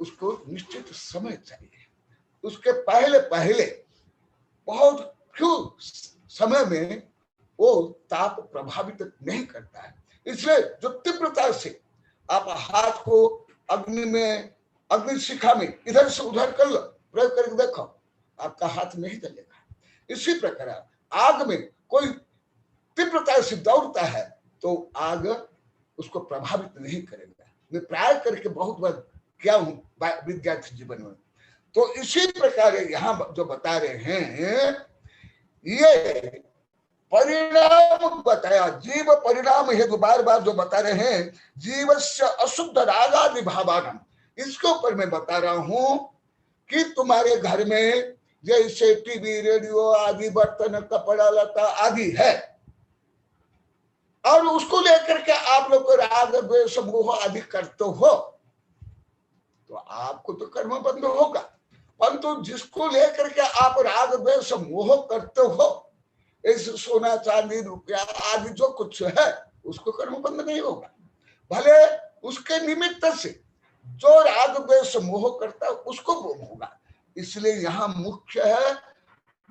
उसको निश्चित समय चाहिए। उसके पहले पहले बहुत few समय में वो ताप प्रभावित नहीं करता है। इसलिए जो तीव्रता से आप हाथ को अग्नि में, अग्नि शिखा में इधर से उधर कर लो, प्रयोग करके देखो, आपका हाथ नहीं जलेगा। इसी प्रकार आग में कोई तीव्रता से दौड़ता है तो आग उसको प्रभावित नहीं करेगा। मैं प्राय करके बहुत बार किया हूं विद्यार्थी जीवन में। तो इसी प्रकार यहाँ जो बता रहे हैं, ये परिणाम बताया, जीव परिणाम हेतु बार बार जो बता रहे हैं, जीवस्य अशुद्ध रागादि भावान, इसके ऊपर मैं बता रहा हूं कि तुम्हारे घर में जैसे टीवी, रेडियो आदि, बर्तन, कपड़ा लता आदि है, और उसको लेकर के आप लोग को राग द्वेष मोह आदि करते हो, तो आपको तो कर्म बंद होगा। परंतु जिसको लेकर के आप राग द्वेष मोह करते हो, ऐसे सोना चांदी रुपया आदि जो कुछ है, उसको कर्म बंद नहीं होगा। भले उसके निमित्त से जो राग द्वेष मोह करता है उसको वो होगा। इसलिए यहाँ मुख्य है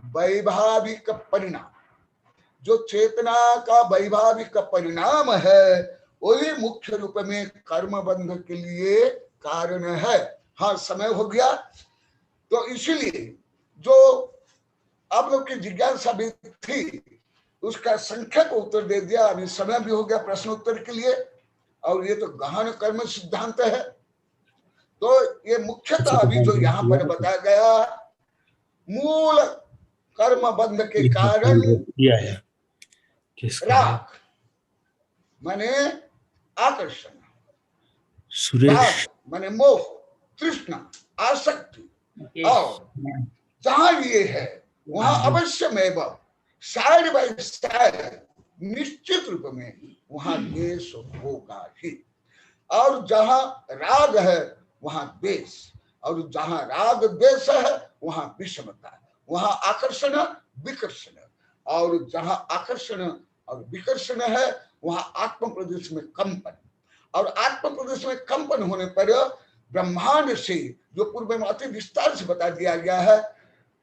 वैभाविक परिणाम। जो चेतना का वैभाविक परिणाम है वही मुख्य रूप में कर्म बंध के लिए कारण है। हाँ, समय हो गया, तो इसीलिए जो आप लोग की जिज्ञासा भी थी उसका संक्षेप उत्तर दे दिया। अभी समय भी हो गया प्रश्न उत्तर के लिए, और ये तो गहन कर्म सिद्धांत है। तो ये मुख्यतः अभी जो यहाँ पर बताया गया, मूल कर्म बंध के कारण राग माने आकर्षण, सुरेश माने मोह, तृष्णा, आसक्ति, और जहां ये है वहां अवश्य में साइड बाय साइड निश्चित रूप में वहां द्वेष होगा ही। और जहां राग है वहां द्वेष, और जहां राग द्वेष है वहां विषमता, वहां आकर्षण विकर्षण, और जहां आकर्षण और विकर्षण है वहां आत्म प्रदेश में कंपन, और आत्म प्रदेश में कंपन होने पर ब्रह्मांड से, जो पूर्व में अति विस्तार से बता दिया गया है,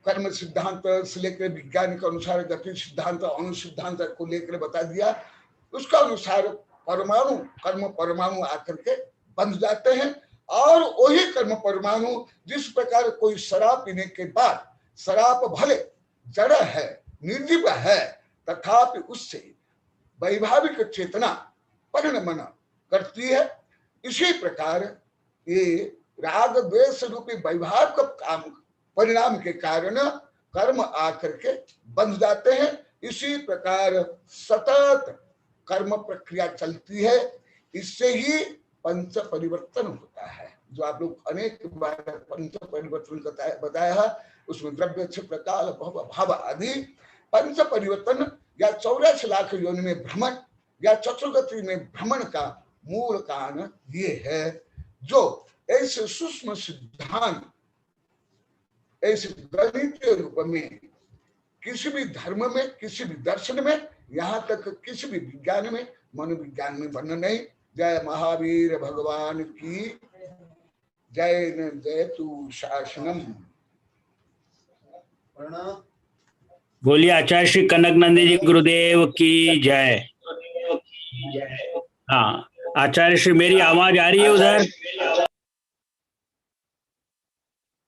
कर्म सिद्धांत से लेकर विज्ञान के अनुसार गति सिद्धांत अणु सिद्धांत को लेकर बता दिया, उसका अनुसार परमाणु कर्म परमाणु आकर के बंध जाते हैं। और वही कर्म परमाणु जिस प्रकार कोई शराब पीने के बाद, शराब भले जड़ है निर्जीव है तथापि उससे वैभाविक चेतना परिणमन करती है, इसी प्रकार ये राग द्वेष रूपी वैभाविक काम परिणाम के कारण कर्म आकर के बंध जाते हैं। इसी प्रकार सतत कर्म प्रक्रिया चलती है, इससे ही पंच परिवर्तन होता है, जो आप लोग अनेक बार पंच परिवर्तन बताया है, उसमें द्रव्य क्षेत्र काल भव भाव आदि पंच परिवर्तन या 84 लाख योनि में भ्रमण या चतुर्गति में भ्रमण का मूल कारण ये है, जो ऐसे सूक्ष्म सिद्धांत ऐसे गणितीय रूप में किसी भी धर्म में, किसी भी दर्शन में, यहाँ तक किसी भी विज्ञान में, मनोविज्ञान में वर्णन नहीं। जय महावीर भगवान की जय। न जयतु शासनम। बोलिए आचार्य श्री कनकनंदी जी गुरुदेव की जय। हाँ आचार्य श्री, मेरी आवाज आ रही है उधर?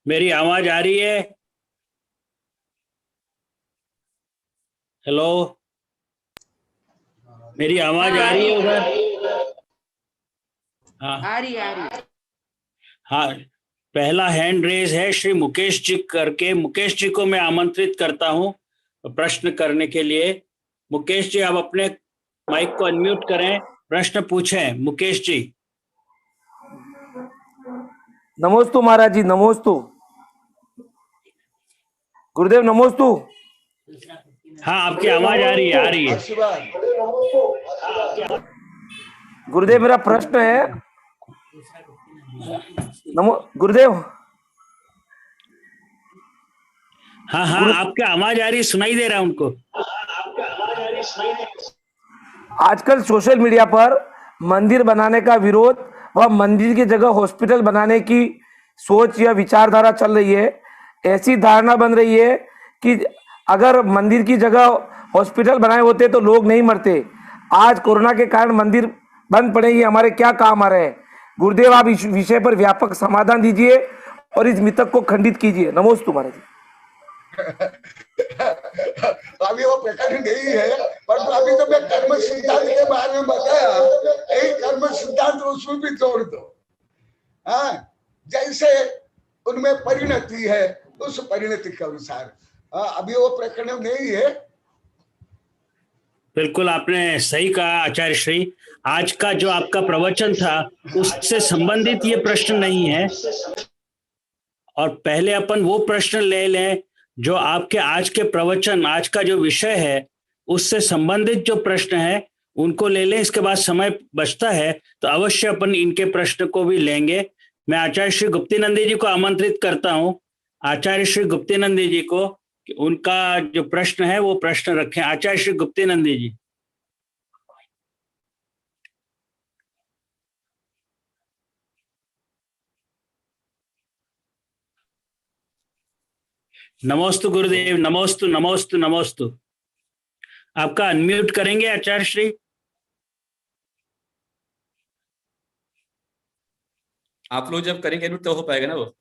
मेरी आवाज आ रही है? हेलो, मेरी आवाज आ रही है उधर? हाँ आ रही हाँ, पहला हैंड रेज है श्री मुकेश जी करके। मुकेश जी को मैं आमंत्रित करता हूँ प्रश्न करने के लिए। मुकेश जी, आप अपने माइक को अनम्यूट करें, प्रश्न पूछें। मुकेश जी। नमोस्तु महाराज जी, नमोस्तु गुरुदेव, नमोस्तु। हाँ, आपकी आवाज आ रही है, आ रही है। गुरुदेव, मेरा प्रश्न है। नमो गुरुदेव। हाँ हाँ, आपकी आवाज आ रही है, सुनाई दे रहा है उनको। आजकल सोशल मीडिया पर मंदिर बनाने का विरोध व मंदिर की जगह हॉस्पिटल बनाने की सोच या विचारधारा चल रही है। ऐसी धारणा बन रही है कि अगर मंदिर की जगह हॉस्पिटल बनाए होते तो लोग नहीं मरते। आज कोरोना के कारण मंदिर बंद पड़े, ये हमारे क्या काम आ रहे हैं? गुरुदेव, आप इस विषय पर व्यापक समाधान दीजिए और इस मिथक को खंडित कीजिए। नमोस्तु महाराज जी। अभी वो प्रकरण नहीं है, परंतु अभी तो मैं कर्म सिद्धांत के बारे में बताया, यही कर्म सिद्धांत उसमें भी जोड़ दो। हाँ, जैसे उनमें परिणति है, उस परिणति के अनुसार अभी वो प्रकरण नहीं है। बिल्कुल आपने सही कहा आचार्य श्री। आज का जो आपका प्रवचन था उससे संबंधित ये प्रश्न नहीं है, और पहले अपन वो प्रश्न ले लें जो आपके आज के प्रवचन, आज का जो विषय है उससे संबंधित जो प्रश्न है उनको ले लें। इसके बाद समय बचता है तो अवश्य अपन इनके प्रश्न को भी लेंगे। मैं आचार्य श्री गुप्तीनंदी जी को आमंत्रित करता हूं, आचार्य श्री गुप्तीनंदी जी को, कि उनका जो प्रश्न है वो प्रश्न रखें। आचार्य श्री गुप्तीनंदी जी। नमोस्तु गुरुदेव, नमोस्तु नमोस्तु नमोस्तु। आपका अनम्यूट करेंगे आचार्य श्री? आप लोग जब करेंगे तो हो पाएगा ना वो?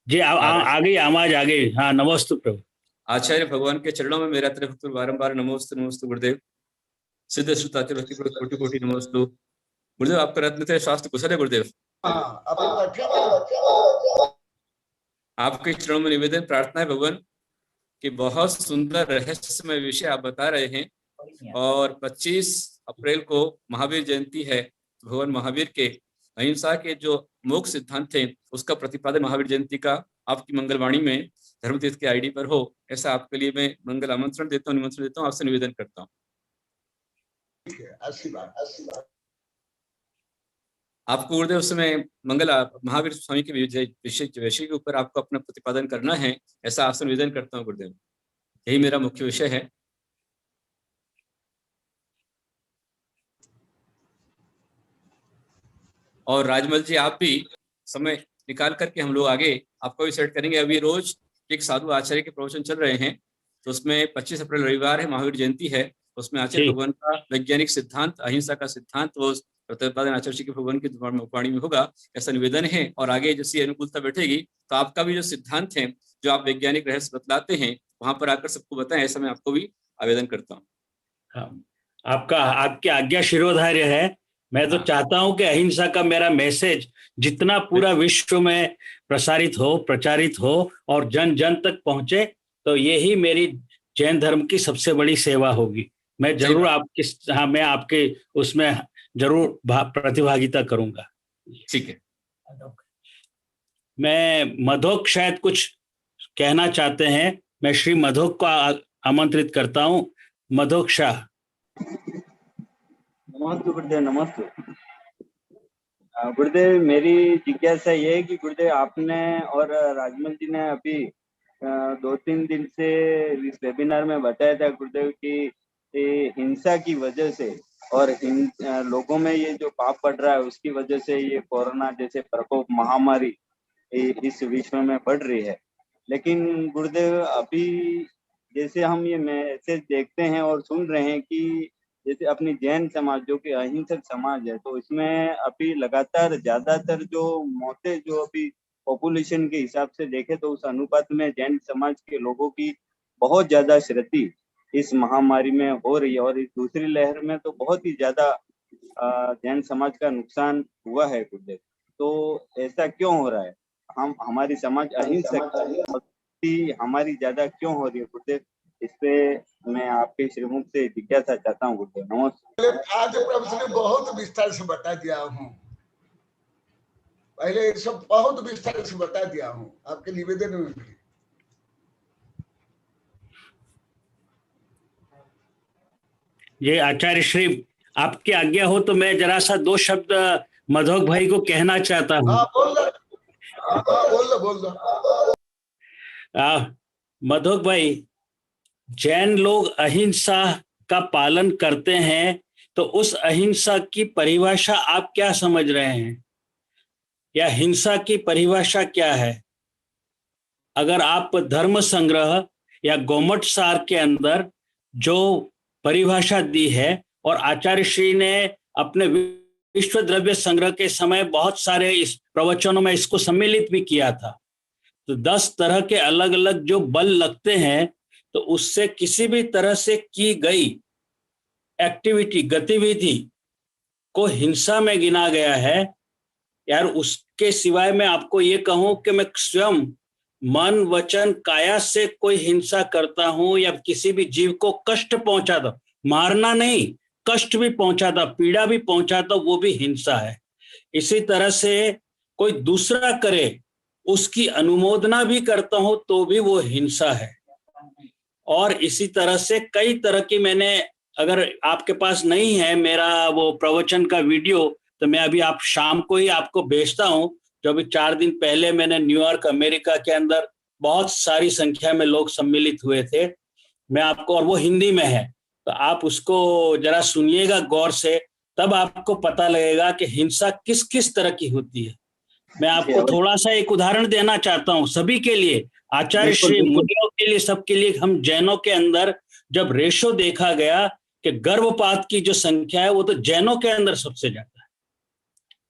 जी आ गई आवाज, आ गई। हाँ, नमोस्तु प्रभु। आचार्य भगवान के चरणों में मेरा तरफ बारंबार नमोस्तु नमोस्तु गुरुदेव। सिद्ध श्रुताचार्य भक्ति कोटि कोटि नमोस्तु गुरुदेव। आपका रत्न थे शास्त्र कुशल है गुरुदेव। आपके चरणों में निवेदन प्रार्थना है भगवान कि बहुत सुंदर रहस्यमय विषय आप बता रहे हैं, और 25 अप्रैल को महावीर जयंती है। भगवान महावीर के अहिंसा के जो मोक्ष सिद्धांत थे उसका प्रतिपादन महावीर जयंती का आपकी मंगलवाणी में धर्मतीर्थ के आईडी पर हो, ऐसा आपके लिए मैं मंगल आमंत्रण देता हूँ, निमंत्रण देता हूँ, आपसे निवेदन करता हूँ। आशीर्वाद। आपको गुरुदेव उस समय मंगल महावीर स्वामी के विषय के ऊपर आपको अपना प्रतिपादन करना है, ऐसा आपसे निवेदन करता हूँ गुरुदेव। यही मेरा मुख्य विषय है। और राजमल जी, आप भी समय निकाल करके हम लोग आगे आपको भी सेट करेंगे। अभी रोज एक साधु आचार्य के प्रवचन चल रहे हैं, तो उसमें 25 अप्रैल रविवार है, महावीर जयंती है, उसमें आचार्य भगवान का वैज्ञानिक सिद्धांत, अहिंसा का सिद्धांत, वो प्रतिपादन आचार्य जी के भगवान की वाणी में होगा, ऐसा निवेदन है। और आगे जैसी अनुकूलता बैठेगी तो आपका भी जो सिद्धांत है, जो आप वैज्ञानिक रहस्य बतलाते हैं, वहां पर आकर सबको बताएं, ऐसा मैं आपको भी आवेदन करता हूँ। हाँ, आपकी आज्ञा शिरोधार्य है। मैं तो चाहता हूं कि अहिंसा का मेरा मैसेज जितना पूरा विश्व में प्रसारित हो, प्रचारित हो और जन जन तक पहुंचे, तो यही मेरी जैन धर्म की सबसे बड़ी सेवा होगी। मैं जरूर मैं आपके उसमें जरूर प्रतिभागिता करूंगा। ठीक है। मैं मधोक शायद कुछ कहना चाहते हैं, मैं श्री मधोक को आमंत्रित करता हूं। मधोक शाह। नमस्ते गुरुदेव, नमस्ते गुरुदेव। मेरी जिज्ञासा ये है कि गुरुदेव आपने और राजमल जी ने अभी 2-3 दिन से इस वेबिनार में बताया था गुरुदेव कि हिंसा की वजह से और इन लोगों में ये जो पाप बढ़ रहा है उसकी वजह से ये कोरोना जैसे प्रकोप महामारी इस विश्व में बढ़ रही है। लेकिन गुरुदेव अभी जैसे हम ये मैसेज देखते हैं और सुन रहे हैं कि जैसे अपनी जैन समाज जो कि अहिंसक समाज है, तो इसमें अभी लगातार ज्यादातर जो मौतें जो अभी पॉपुलेशन के हिसाब से देखे तो उस अनुपात में जैन समाज के लोगों की बहुत ज्यादा क्षति इस महामारी में हो रही है। और इस दूसरी लहर में तो बहुत ही ज्यादा जैन समाज का नुकसान हुआ है गुरुदेव। तो ऐसा क्यों हो रहा है? हमारी समाज अहिंसक हमारी ज्यादा क्यों हो रही है गुरुदेव? इस पे मैं आपके श्रीमुख से जिज्ञासा चाहता हूँ गुरुदेव। नमस्ते। आज प्रभु ने बहुत विस्तार से बता दिया हूँ, पहले सब बहुत विस्तार से बता दिया हूँ आपके निवेदन में भी। ये आचार्य श्री, आपकी आज्ञा हो तो मैं जरा सा 2 शब्द मधोक भाई को कहना चाहता हूँ। बोल दो। मधोक भाई, जैन लोग अहिंसा का पालन करते हैं, तो उस अहिंसा की परिभाषा आप क्या समझ रहे हैं, या हिंसा की परिभाषा क्या है? अगर आप धर्म संग्रह या गोमठ सार के अंदर जो परिभाषा दी है, और आचार्य श्री ने अपने विश्व द्रव्य संग्रह के समय बहुत सारे इस प्रवचनों में इसको सम्मिलित भी किया था, तो 10 तरह के अलग अलग जो बल लगते हैं, तो उससे किसी भी तरह से की गई एक्टिविटी, गतिविधि को हिंसा में गिना गया है। यार, उसके सिवाय मैं आपको ये कहूं कि मैं स्वयं मन वचन काया से कोई हिंसा करता हूं या किसी भी जीव को कष्ट पहुंचाता, मारना नहीं, कष्ट भी पहुंचाता, पीड़ा भी पहुंचाता, वो भी हिंसा है। इसी तरह से कोई दूसरा करे, उसकी अनुमोदना भी करता हूं तो भी वो हिंसा है। और इसी तरह से कई तरह की, मैंने, अगर आपके पास नहीं है मेरा वो प्रवचन का वीडियो, तो मैं अभी आप शाम को ही आपको भेजता हूं। जो अभी 4 दिन पहले मैंने न्यूयॉर्क अमेरिका के अंदर बहुत सारी संख्या में लोग सम्मिलित हुए थे, मैं आपको, और वो हिंदी में है, तो आप उसको जरा सुनिएगा गौर से, तब आपको पता लगेगा कि हिंसा किस किस तरह की होती है। मैं आपको थोड़ा सा एक उदाहरण देना चाहता हूँ सभी के लिए, आचार्य श्री, मुनियों के लिए, सबके लिए। हम जैनों के अंदर जब रेशो देखा गया कि गर्भपात की जो संख्या है, वो तो जैनों के अंदर सबसे ज्यादा है,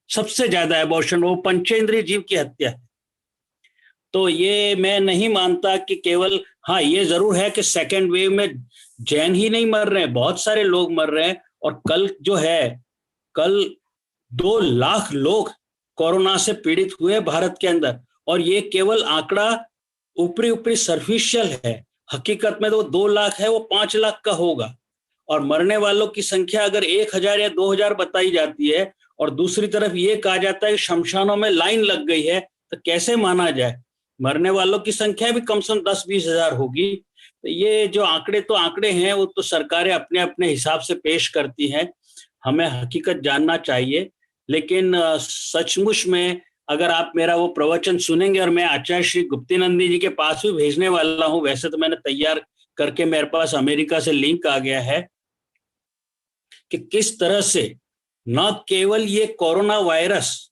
सबसे ज्यादा एबॉर्शन, वो पंचेंद्रिय जीव की हत्या है। तो ये मैं नहीं मानता कि केवल, हाँ ये जरूर है कि सेकेंड वेव में जैन ही नहीं मर रहे हैं, बहुत सारे लोग मर रहे हैं। और कल जो है, कल 2 लाख लोग कोरोना से पीड़ित हुए भारत के अंदर, और ये केवल आंकड़ा ऊपरी सरफिशियल है। हकीकत में तो 2 लाख है, वो 5 लाख का होगा। और मरने वालों की संख्या अगर 1000 या 2000 बताई जाती है, और दूसरी तरफ ये कहा जाता है कि शमशानों में लाइन लग गई है, तो कैसे माना जाए? मरने वालों की संख्या भी कम से कम 10-20 हजार होगी। तो ये जो आंकड़े हैं वो तो सरकारें अपने अपने हिसाब से पेश करती हैं, हमें हकीकत जानना चाहिए। लेकिन सचमुच में अगर आप मेरा वो प्रवचन सुनेंगे, और मैं आचार्य श्री गुप्तिनंदी जी के पास भी भेजने वाला हूँ, वैसे तो मैंने तैयार करके मेरे पास अमेरिका से लिंक आ गया है, कि किस तरह से न केवल ये कोरोना वायरस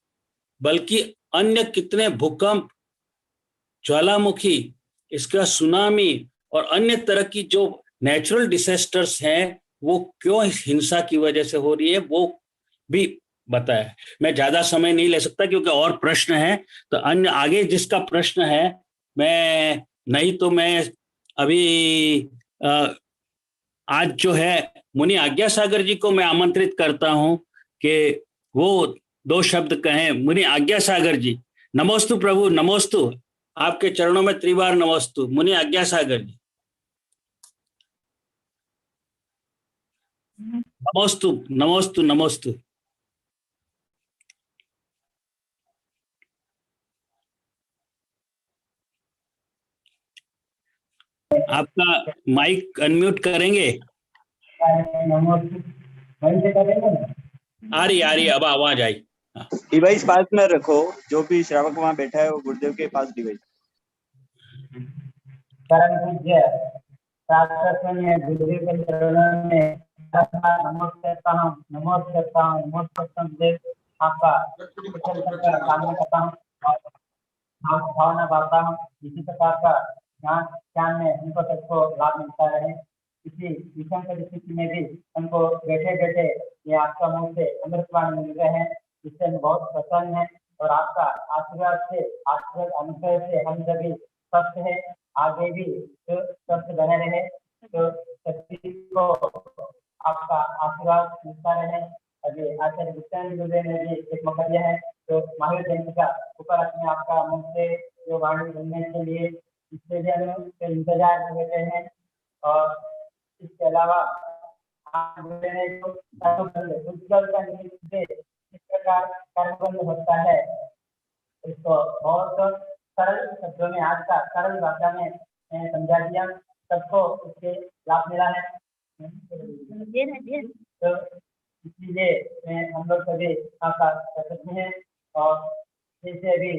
बल्कि अन्य कितने भूकंप, ज्वालामुखी, इसका सुनामी और अन्य तरह की जो नेचुरल डिसेस्टर्स हैं वो क्यों हिंसा की वजह से हो रही है वो भी बताया। मैं ज्यादा समय नहीं ले सकता क्योंकि और प्रश्न हैं, तो अन्य आगे जिसका प्रश्न है, मैं नहीं तो मैं अभी आज जो है मुनि आज्ञा सागर जी को मैं आमंत्रित करता हूं कि वो 2 शब्द कहें। मुनि आज्ञा सागर जी, नमोस्तु प्रभु, नमोस्तु, आपके चरणों में त्रिबार नमोस्तु। मुनि आज्ञा सागर जी, नमोस्तु नमोस्तु नमोस्तु। आपका माइक अनम्यूट करेंगे? आ रही अब आवाज आई। डिवाइस पास में रखो, जो भी श्रावक वहाँ बैठा है वो गुरुदेव के पास डिवाइस। परम पूज्य शास्त्रज्ञ गुरुदेव के चरणों में नमस्ते करता हूँ, नमस्ते करता हूँ, नमस्ते करते आपका कामना करता हूँ और भावना बांटता हूँ। इसी प्रकार का ज्ञान में उनको सबको लाभ मिलता रहे। इसी विषम परिस्थिति में भी हमको बैठे बैठे ये आपका मुंह से अमृतवाणी मिल रहे हैं, इससे हम बहुत प्रसन्न हैं। और आपका आशीर्वाद से, आशीर्वाद अनुग्रह से हम सभी स्वस्थ है, आगे भी तो स्वस्थ बने रहे, तो सभी को आपका आशीर्वाद मिलता रहे। अभी आचार्य गुप्तानंद गुरुदेव ने भी एक मौका दिया है, तो महावीर जयंती का ऊपर अपने आपका मुंह से जो वाणी सुनने के लिए, इसके लिए हम इंतजार कर रहे हैं। और इसके अलावा उज्ज्वल का निमित्त इस प्रकार कर्मबंध होता है, इसको बहुत सरल शब्दों में, आज का सरल भाषा में समझा दिया, सबको उसके लाभ मिला है। तो इसलिए हम लोग सभी आपका कृतज्ञ हैं। और जैसे अभी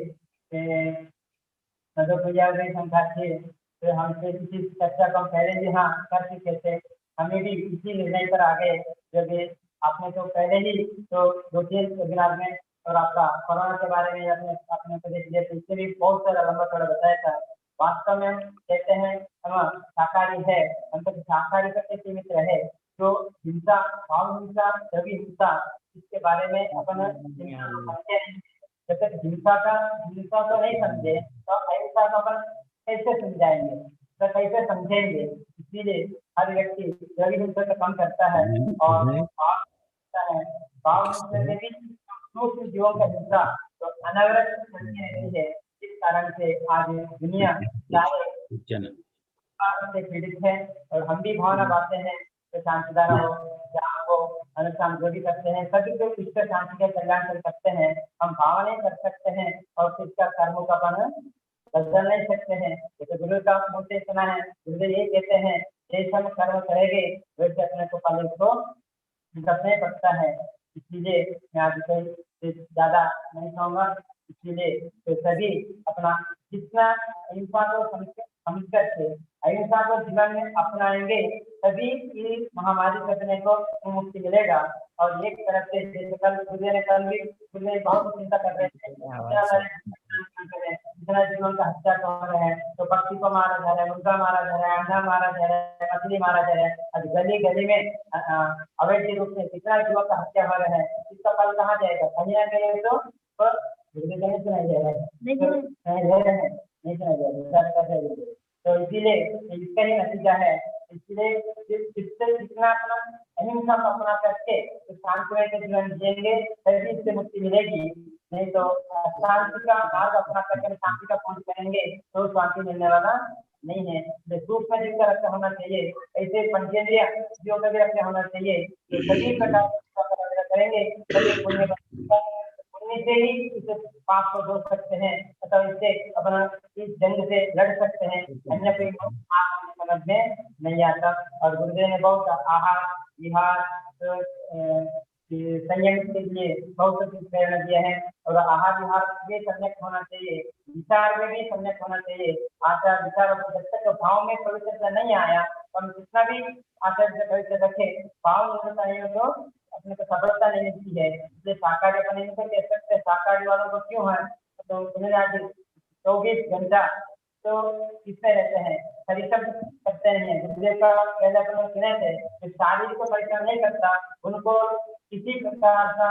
भैया भी संख्या थी, तो हमसे इसी चर्चा को पहले भी हाँ कर चुके थे, हमें भी इसी निर्णय पर आ गए, जब आपने तो पहले ही तो 2-3 वेबिनार में और आपका कोरोना के बारे में अपने उपदेश दिए थे, इससे भी बहुत सारा लंबा थोड़ा बताया था। वास्तव में कहते हैं हम शाकाहारी है, हम तो शाकाहारी करके सीमित रहे, तो हिंसा, भाव हिंसा, द्रव्य हिंसा, इसके बारे में अपन जब तक हिंसा तो नहीं समझे तो अहिंसा को अपन कैसे समझाएंगे, तो कैसे समझेंगे। इसीलिए हर व्यक्ति द्रव्य हिंसा को कम करता है और भाव हिंसा से भी दूसरे जीवों का हिंसा तो अनवरत चलती रहती है। इस कारण से आज दुनिया से पीड़ित है, और हम भी भावना बांटते हैं तो शांतिदार हो, जहाँ हो अनुष्ठान जो भी करते हैं सभी को ईश्वर शांति के कल्याण कर सकते हैं। हम भावना कर सकते हैं और इसका कर्मों का बन बदल नहीं सकते हैं। जैसे गुरु का मुझसे सुना है, गुरुदेव ये कहते हैं जैसे हम कर्म करेंगे वैसे अपने को फल को भुगतना पड़ता है। इसीलिए मैं आज कोई ज्यादा नहीं कहूँगा, इसीलिए तो सभी अपना जितना अहिंसा को समझ करके अहिंसा को जीवन में अपनाएंगे तभी इस महामारी करने को मुक्ति मिलेगा। और एक तरफ से जैसे कल गुरुदेव बहुत चिंता कर रहे थे, इतना जीवन का हत्या कर रहे हैं, तो पक्षी को मारा जा रहा है, मुर्गा मारा जा रहा है, अंडा मारा जा रहा है, मछली मारा जा रहा है, अब गली गली में अवैध रूप से कितना जीवन का हत्या हो रहा है, इसका फल कहाँ जाएगा? कहीं ना कहीं तो नहीं सुनाई दे रहा है, नहीं सुनाई दे रहा है। तो इसीलिए इसका ही नतीजा है। इसलिए जितना अपना अहिंसा को अपना करके तो शांति के जीवन जिएंगे तभी इससे मुक्ति मिलेगी, नहीं तो शांति का मार्ग अपना करके शांति का खोज करेंगे तो शांति मिलने वाला नहीं है। सूक्ष्म जीव का रक्षा होना चाहिए, ऐसे पंचेंद्रिय जीवों का भी रक्षा होना चाहिए। तो सभी प्रकार करेंगे पुण्य अग्नि से ही इस पाप को धो सकते हैं अथवा इससे अपना इस जंग से लड़ सकते हैं, अन्य कोई आप समझ में नहीं आता। और गुरुदेव ने बहुत आहार विहार संयम के लिए बहुत कुछ प्रेरणा दिया है। और आहार विहार में सम्यक होना चाहिए, विचार में भी सम्यक होना चाहिए। आचार विचार जब तक भाव में पवित्रता नहीं आया तो हम कितना भी आचार से पवित्र रखे, भाव निर्भरता नहीं हो तो अपने को सफलता नहीं मिलती है। इसलिए शाकाहारी अपन नहीं कह सकते शाकाहारी वालों को क्यों है, तो उन्हें आज 24 घंटा तो किसमें रहते हैं, परिश्रम करते हैं। गुरुदेव का पहले अपन सुने थे कि शारीरिक को परिश्रम नहीं करता, उनको किसी प्रकार का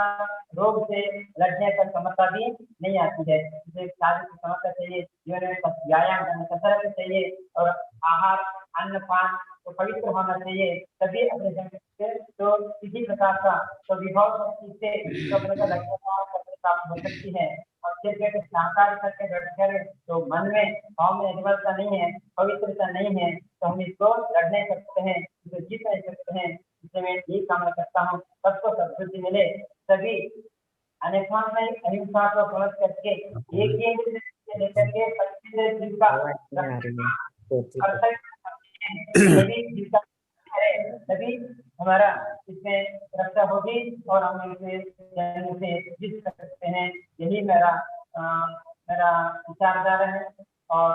रोग से लड़ने पर क्षमता भी नहीं आती है। इसलिए शारीरिक समस्या चाहिए, जीवन में व्यायाम करना, कसरत चाहिए और आहार अन्न पान तो पवित्र होना चाहिए, तभी अपने जन्म से तो किसी प्रकार का तो विभव शक्ति से तो अपने का लक्ष्य प्राप्त हो सकती है। और फिर शाकाहार करके बैठकर तो मन में भाव में निर्भरता नहीं है, पवित्रता नहीं है, तो हम इसको लड़ नहीं सकते हैं, इसको जीत नहीं सकते हैं। इसलिए मैं यही कामना करता हूँ सबको सद्बुद्धि मिले, सभी अनेकों में अहिंसा को समझ करके एक ही से लेकर के 25 दिन का तभी हमारा इसमें रक्षा होगी और हम इसे जीत सकते हैं। यही मेरा विचारधारा है और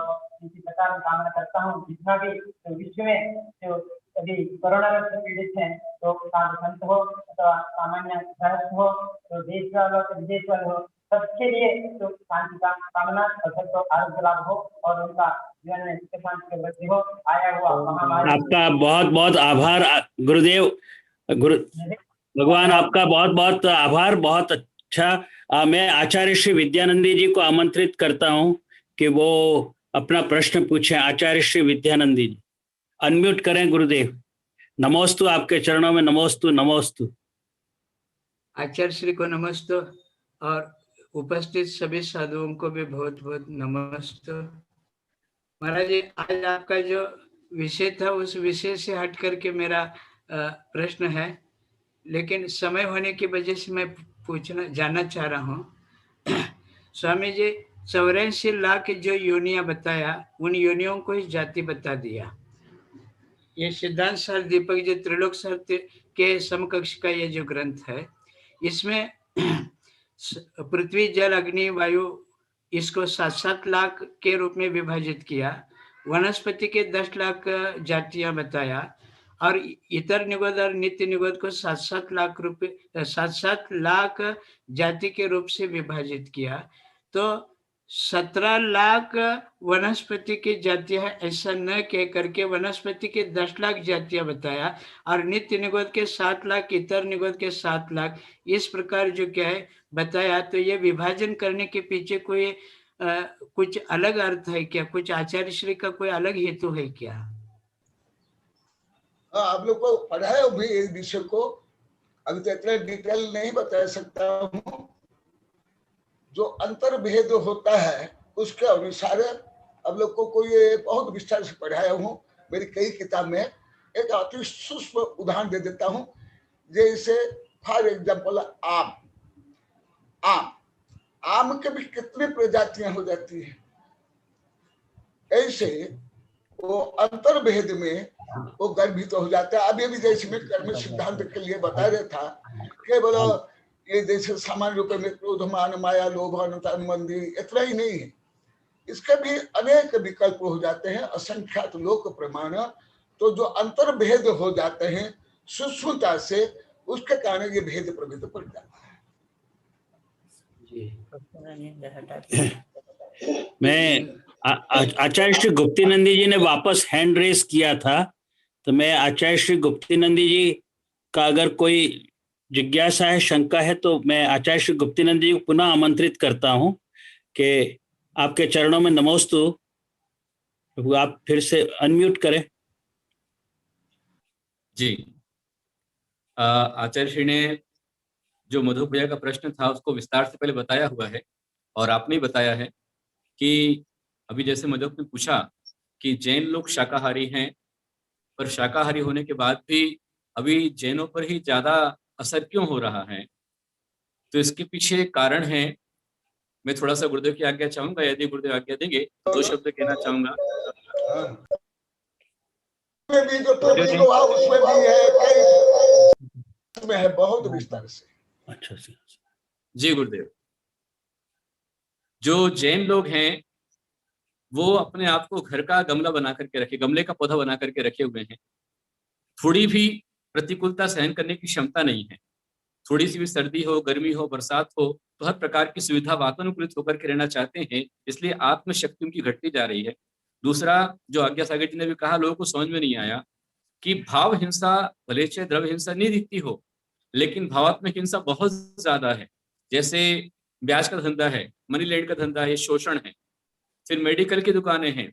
इसी प्रकार कामना करता हूँ जितना भी तो विश्व में जो अभी कोरोना से पीड़ित हैं तो साधु संत हो अथवा सामान्य गृहस्थ हो तो देश वालों तो विदेश वाले हो, सबके लिए तो शांति का कामना और सबको आरोग्य लाभ हो और उनका जीवन में सुख शांति की वृद्धि हो। आया हुआ महामारी आपका बहुत बहुत आभार गुरुदेव, गुरु भगवान आपका बहुत बहुत आभार, बहुत अच्छा। मैं आचार्य श्री विद्यानंदी जी को आमंत्रित करता हूं कि वो अपना प्रश्न पूछें। आचार्य श्री विद्यानंदी जी अनम्यूट करें। गुरुदेव नमोस्तु, आपके चरणों में नमोस्तु नमोस्तु। आचार्य श्री को नमस्ते और उपस्थित सभी साधुओं को भी बहुत बहुत नमस्ते। महाराज जी, आज आपका जो विषय था उस विषय से हट करके मेरा प्रश्न है, लेकिन समय होने की वजह से मैं जानना चाह रहा हूँ। स्वामी जी 84 लाख जो योनियां बताया, उन योनियों को ही जाति बता दिया। ये सिद्धांत सार दीपक जो त्रिलोक सार के समकक्ष का ये जो ग्रंथ है, इसमें पृथ्वी जल अग्नि वायु इसको 7-7 लाख के रूप में विभाजित किया। वनस्पति के 10 लाख जातियां बताया और इतर निगोद और नित्य निगोद को 7-7 लाख जाति के रूप से विभाजित किया। तो 17 लाख वनस्पति की जातियां है, ऐसा न कह करके वनस्पति के 10 लाख जातियां बताया और नित्य निगोद के 7 लाख, इतर निगोद के 7 लाख, इस प्रकार जो क्या है बताया। तो ये विभाजन करने के पीछे कोई कुछ अलग अर्थ है क्या? कुछ आचार्य श्री का कोई अलग हेतु है क्या? आप लोग को पढ़ाया भी इस विषय को, अभी तो इतना डिटेल नहीं बता सकता हूँ। जो अंतर भेद होता है उसके अनुसार अब लोग को कोई बहुत विस्तार से पढ़ाया हूँ मेरी कई किताब में। एक अति सूक्ष्म उदाहरण दे देता हूँ, जैसे फॉर एग्जाम्पल आम के भी कितनी प्रजातियां हो जाती है। ऐसे वो अंतर भेद में वो गर्भित हो जाता है। अभी भी जैसे मैं कर्म सिद्धांत के लिए बता रहा था कि बोलो ये जैसे सामान्य रूप में क्रोध मान माया लोभ अनुमंदी इतना ही नहीं है, इसके भी अनेक विकल्प हो जाते हैं, असंख्यात लोक प्रमाण। तो जो अंतर भेद हो जाते हैं सूक्ष्मता से, उसके कारण ये भेद प्रभेद पड़ जाता है। मैं आचार्य श्री गुप्तीनंदी जी ने वापस हैंड रेस किया था, तो मैं आचार्य श्री गुप्तीनंदी जी का अगर कोई जिज्ञासा है, शंका है, तो मैं आचार्य श्री गुप्तीनंदी जी को पुनः आमंत्रित करता हूं कि आपके चरणों में नमोस्तु। आप फिर से अनम्यूट करें। जी, आचार्य श्री ने जो मधु प्रिया का प्रश्न था उसको विस्तार से पहले बताया हुआ है और आपने बताया है कि अभी जैसे मधु ने पूछा कि जैन लोग शाकाहारी हैं, पर शाकाहारी होने के बाद भी अभी जैनों पर ही ज्यादा असर क्यों हो रहा है। तो इसके पीछे कारण है, मैं थोड़ा सा गुरुदेव की आज्ञा चाहूंगा, यदि गुरुदेव आज्ञा देंगे तो 2 शब्द कहना चाहूंगा। उसमें भी जो टॉपिक हुआ उसमें भी है, कई में है बहुत विस्तार से। अच्छा से जी गुरुदेव, जो जैन लोग हैं वो अपने आप को घर का गमला बना करके रखे, गमले का पौधा बना करके रखे हुए हैं। थोड़ी भी प्रतिकूलता सहन करने की क्षमता नहीं है। थोड़ी सी भी सर्दी हो, गर्मी हो, बरसात हो, तो हर प्रकार की सुविधा वातानुकूलित होकर के रहना चाहते हैं, इसलिए आत्मशक्ति उनकी घटती जा रही है। दूसरा, जो आज्ञा सागर जी ने भी कहा, लोगों को समझ में नहीं आया कि भाव हिंसा भले चाहे द्रव्य हिंसा नहीं दिखती हो, लेकिन भावात्मक हिंसा बहुत ज्यादा है। जैसे ब्याज का धंधा है, मनी लैंड का धंधा है, शोषण है, फिर मेडिकल की दुकानें हैं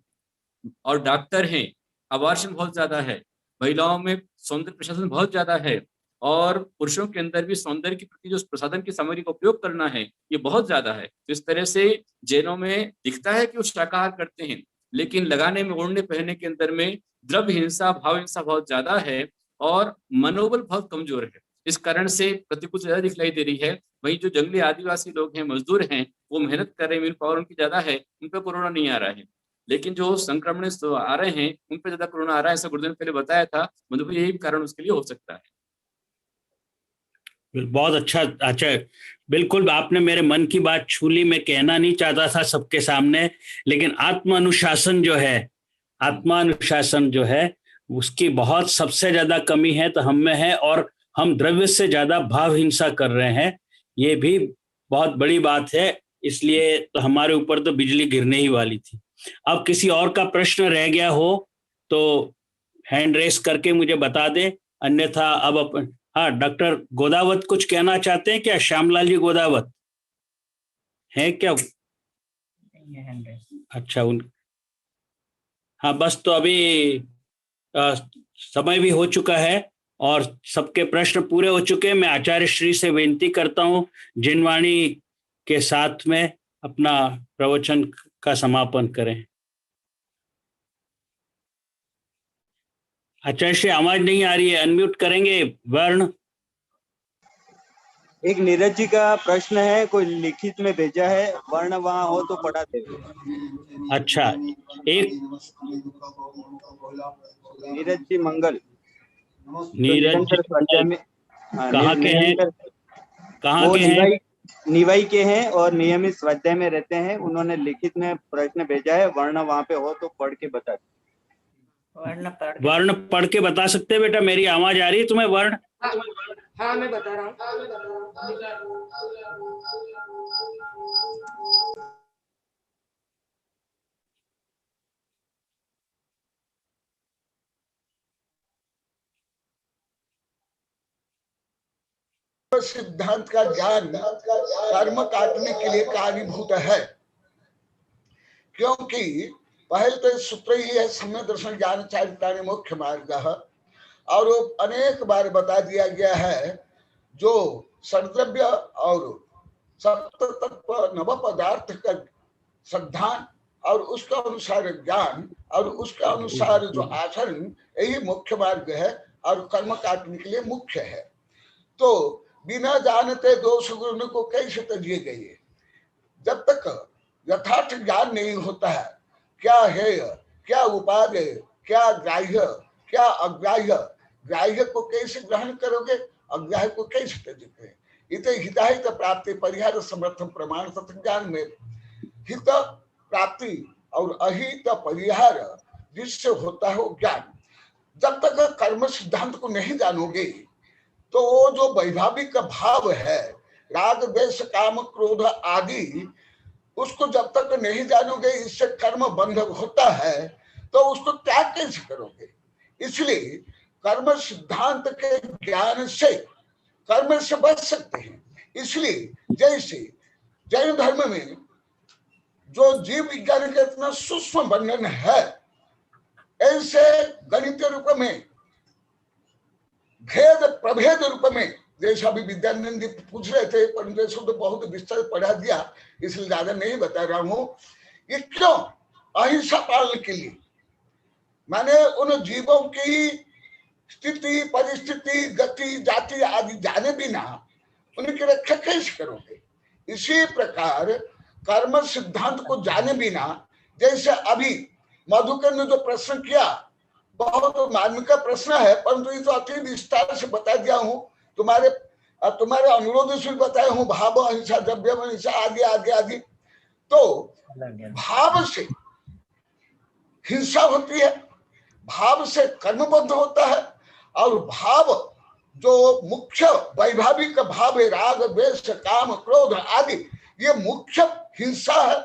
और डॉक्टर हैं, अबार्शन बहुत ज्यादा है, महिलाओं में सौंदर्य प्रसाधन बहुत ज्यादा है, और पुरुषों के अंदर भी सौंदर्य के प्रति जो प्रसाधन की सामग्री का उपयोग करना है ये बहुत ज्यादा है। तो इस तरह से जैनों में दिखता है कि वो शाकाहार करते हैं, लेकिन लगाने में, ओढ़ने पहनने के अंदर में द्रव्य हिंसा, भाव हिंसा बहुत ज्यादा है और मनोबल बहुत कमजोर है। इस कारण से प्रतिकूल ज्यादा दिखलाई दे रही है। वहीं जो जंगली आदिवासी लोग हैं, मजदूर हैं, वो मेहनत कर रहे हैं, विल पावर उनकी ज्यादा है, उन पर कोरोना नहीं आ रहा है। लेकिन जो संक्रमण आ रहे हैं उन पर ज्यादा कोरोना आ रहा है, ऐसा गुरुदेव ने पहले बताया था। मतलब यही कारण उसके लिए हो सकता है। बहुत अच्छा, बिल्कुल आपने मेरे मन की बात छू ली। मैं कहना नहीं चाहता था सबके सामने, लेकिन आत्मानुशासन जो है उसकी बहुत सबसे ज्यादा कमी है तो हम में है, और हम द्रव्य से ज्यादा भाव हिंसा कर रहे हैं, ये भी बहुत बड़ी बात है। इसलिए तो हमारे ऊपर तो बिजली गिरने ही वाली थी। अब किसी और का प्रश्न रह गया हो तो हैंड रेस करके मुझे बता दें, अन्यथा अब हाँ, डॉक्टर गोदावत कुछ कहना चाहते हैं क्या? श्यामलाल जी गोदावत है क्या? अच्छा, हाँ, बस तो अभी समय भी हो चुका है और सबके प्रश्न पूरे हो चुके हैं। मैं आचार्य श्री से विनती करता हूँ जिनवाणी के साथ में अपना प्रवचन का समापन करें। आचार्य श्री, आवाज नहीं आ रही है, अनम्यूट करेंगे। वर्ण एक नीरज जी का प्रश्न है, कोई लिखित में भेजा है, वर्ण वहां हो तो पढ़ा दे। अच्छा, एक नीरज जी मंगल, नीरज जी कहाँ के हैं? कहाँ के हैं? निवाई के हैं और नियमित स्वाध्याय में रहते हैं। उन्होंने लिखित में प्रश्न भेजा है, वर्ण वहां पे हो तो पढ़ के बता। वर्ण पढ़ के बता सकते हैं बेटा? मेरी आवाज आ रही है तुम्हें? वर्ण हाँ, मैं बता रहा हूँ। सिद्धांत का ज्ञान कर्म काटने के लिए कारणीभूत है, क्योंकि पहले तो सूत्र ही है, सम्यक दर्शन ज्ञान चारितानि मुख्य मार्ग, और वो अनेक बार बता दिया गया है। जो सद्द्रव्य और सप्त तत्व नव पदार्थ का सिद्धांत और उसका अनुसार ज्ञान और उसका अनुसार जो आचरण, यही मुख्य मार्ग है और कर्म काटने के लिए मुख्य है। तो बिना जानते दोष गुण को कैसे तजिए गए? जब तक यथार्थ ज्ञान नहीं होता है, क्या है, क्या उपादेय, क्या ग्राह्य, क्या अग्राह्य, ग्राह्य को कैसे ग्रहण करोगे, अग्राह्य को कैसे तजोगे? इत हिताहित प्राप्ति परिहार समर्थन प्रमाण तत्व ज्ञान में हित प्राप्ति और अहित परिहार जिससे होता है वो ज्ञान। जब तक कर्म सिद्धांत को नहीं जानोगे तो वो जो वैभाविक भाव है, राग द्वेष काम क्रोध आदि, उसको जब तक नहीं जानोगे, इससे कर्म बंध होता है, तो उसको त्याग कैसे करोगे? इसलिए कर्म सिद्धांत के ज्ञान से कर्म से बच सकते हैं। इसलिए जैसे जैन धर्म में जो जीव विज्ञान का इतना सूक्ष्म बंधन है, ऐसे गणित रूप में, भेद प्रभेद रूप में, जैसा अभी विद्यानंद पूछ रहे थे, परंतु तो बहुत विस्तार पढ़ा दिया, इसलिए ज्यादा नहीं बता रहा हूं। ये क्यों? अहिंसा पालन के लिए, माने उन जीवों की स्थिति, परिस्थिति, गति, जाति आदि जाने बिना उनकी रक्षा कैसे करोगे? इसी प्रकार कर्म सिद्धांत को जाने बिना, जैसे अभी मधुकर ने जो प्रश्न किया बहुत मार्मिक का प्रश्न है, परंतु ये तो अति विस्तार से बता दिया हूँ, तुम्हारे अनुरोध से बताया हूँ, भाव अहिंसा, द्रव्य अहिंसा आदि आदि आदि। तो भाव से हिंसा होती है, भाव से कर्मबद्ध होता है, और भाव जो मुख्य वैभाविक भाव है, राग द्वेष काम क्रोध आदि, ये मुख्य हिंसा है,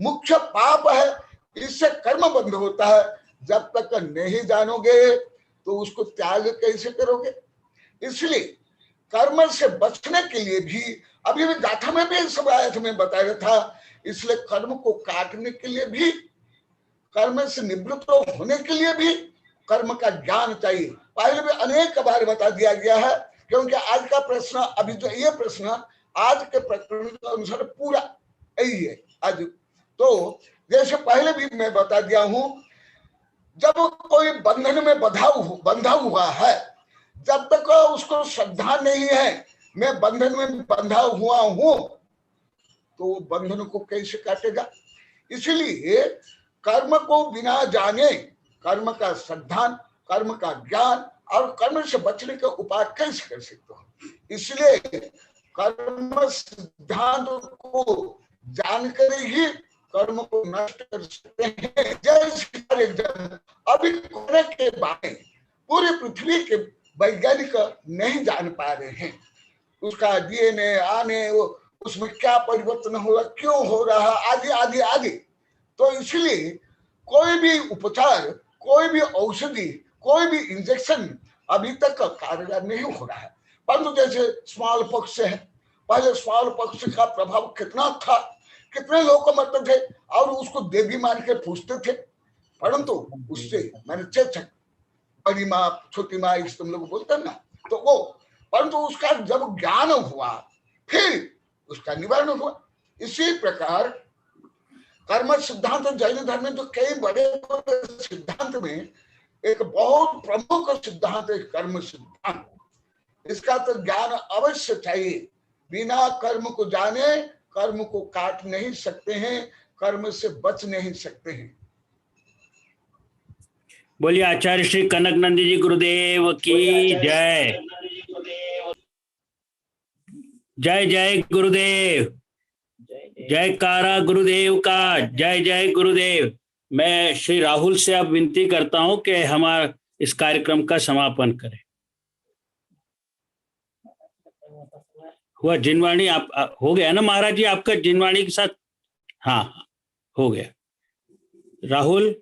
मुख्य पाप है, इससे कर्म बंध होता है। जब तक नहीं जानोगे तो उसको त्याग कैसे करोगे? इसलिए कर्म से बचने के लिए भी, अभी भी गाथा में भी सब आयत में बताया था, इसलिए कर्म को काटने के लिए भी, कर्म से निवृत्त होने के लिए भी कर्म का ज्ञान चाहिए। पहले भी अनेक बार बता दिया गया है, क्योंकि आज का प्रश्न, अभी जो ये प्रश्न आज के प्रकरण के अनुसार पूरा यही है आज। तो जैसे पहले भी मैं बता दिया हूं, जब कोई बंधन में बंधा हुआ है, जब तक उसको श्रद्धा नहीं है मैं बंधन में बंधा हुआ हूं, तो बंधन को कैसे काटेगा? इसलिए कर्म को बिना जाने कर्म का श्रद्धान, कर्म का ज्ञान और कर्म से बचने के उपाय कैसे कर सकते हो? इसलिए कर्म सिद्धांत को जानकर ही कर्म को नष्ट कर सकते हैं। जैसे अभी कोरोना के बारे में पूरी पृथ्वी के वैज्ञानिक नहीं जान पा रहे हैं, उसका डीएनए आने, उसमें क्या परिवर्तन हो रहा, क्यों हो रहा, आदि आदि आदि। तो इसलिए कोई भी उपचार, कोई भी औषधि, कोई भी इंजेक्शन अभी तक कारगर नहीं हो रहा है। परंतु जैसे स्मॉल पॉक्स है, पहले स्मॉल पॉक्स का प्रभाव कितना था, कितने लोग को मरते थे और उसको देवी मान के पूछते थे, परंतु उससे मैंने चेचक, बड़ी माँ, छोटी माँ, इस तुम लोग बोलते ना, तो वो, परंतु उसका जब ज्ञान हुआ फिर उसका निवारण हुआ। इसी प्रकार कर्म सिद्धांत जैन धर्म में तो कई बड़े सिद्धांत में एक बहुत प्रमुख सिद्धांत है कर्म सिद्धांत। इसका तो ज्ञान अवश्य चाहिए, बिना कर्म को जाने कर्म को काट नहीं सकते हैं, कर्म से बच नहीं सकते हैं। बोलिए आचार्य श्री कनक नंदी जी गुरुदेव की जय। जय जय गुरुदेव, जयकारा गुरुदेव का, जय जय गुरुदेव। मैं श्री राहुल से अब विनती करता हूं कि हमारा इस कार्यक्रम का समापन करें। हुआ जिनवाणी आप हो गया ना महाराज जी, आपका जिनवाणी के साथ? हाँ हो गया। राहुल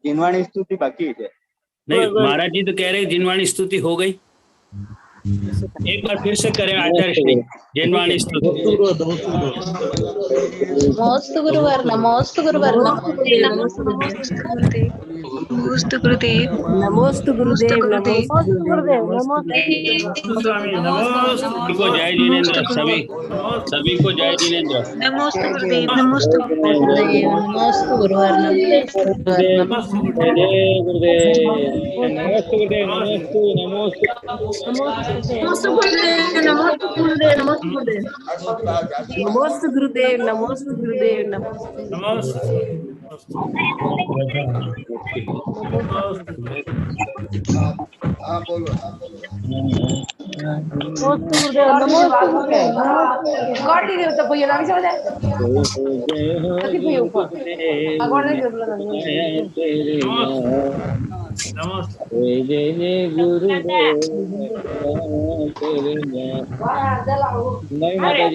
जिनवाणी स्तुति बाकी है? नहीं, महाराज जी तो कह रहे जिनवाणी स्तुति हो गई। एक बार फिर से करें आचार्य श्री जिनवाणी स्तुति। नमोस्तु गुरुवर, नमोस्तु गुरुवर, नमोस्तु गुरुदेव, नमोस्तु गुरुदेव, नमोस्तु गुरुदेव, सभी को जय जिनेन्द्र, सभी को जय जिनेन्द्र। नमोस्तु गुरुदेव, नमोस्तु गुरुदेव, नमोस्तु गुरुवर, नमोस्तु गुरुदेव, नमोस्तु गुरुदेव, नमोस्तु गुरुदेव, नमोस्तु गुरुदेव, नमोस्तु गुरुदेव, नमोस्तु गुरुदेव, नमोस्तु गुरुदेव, नमोस्तु। हाँ बोलो। नमोस्तु गुरुदेव, नमोस्तु गुरुदेव, गाड़ी दे तो भैया ना समझ आए अति भैया ऊपर गाड़ी दे बोला नमस्ते जय जय गुरुदेव। नहीं माता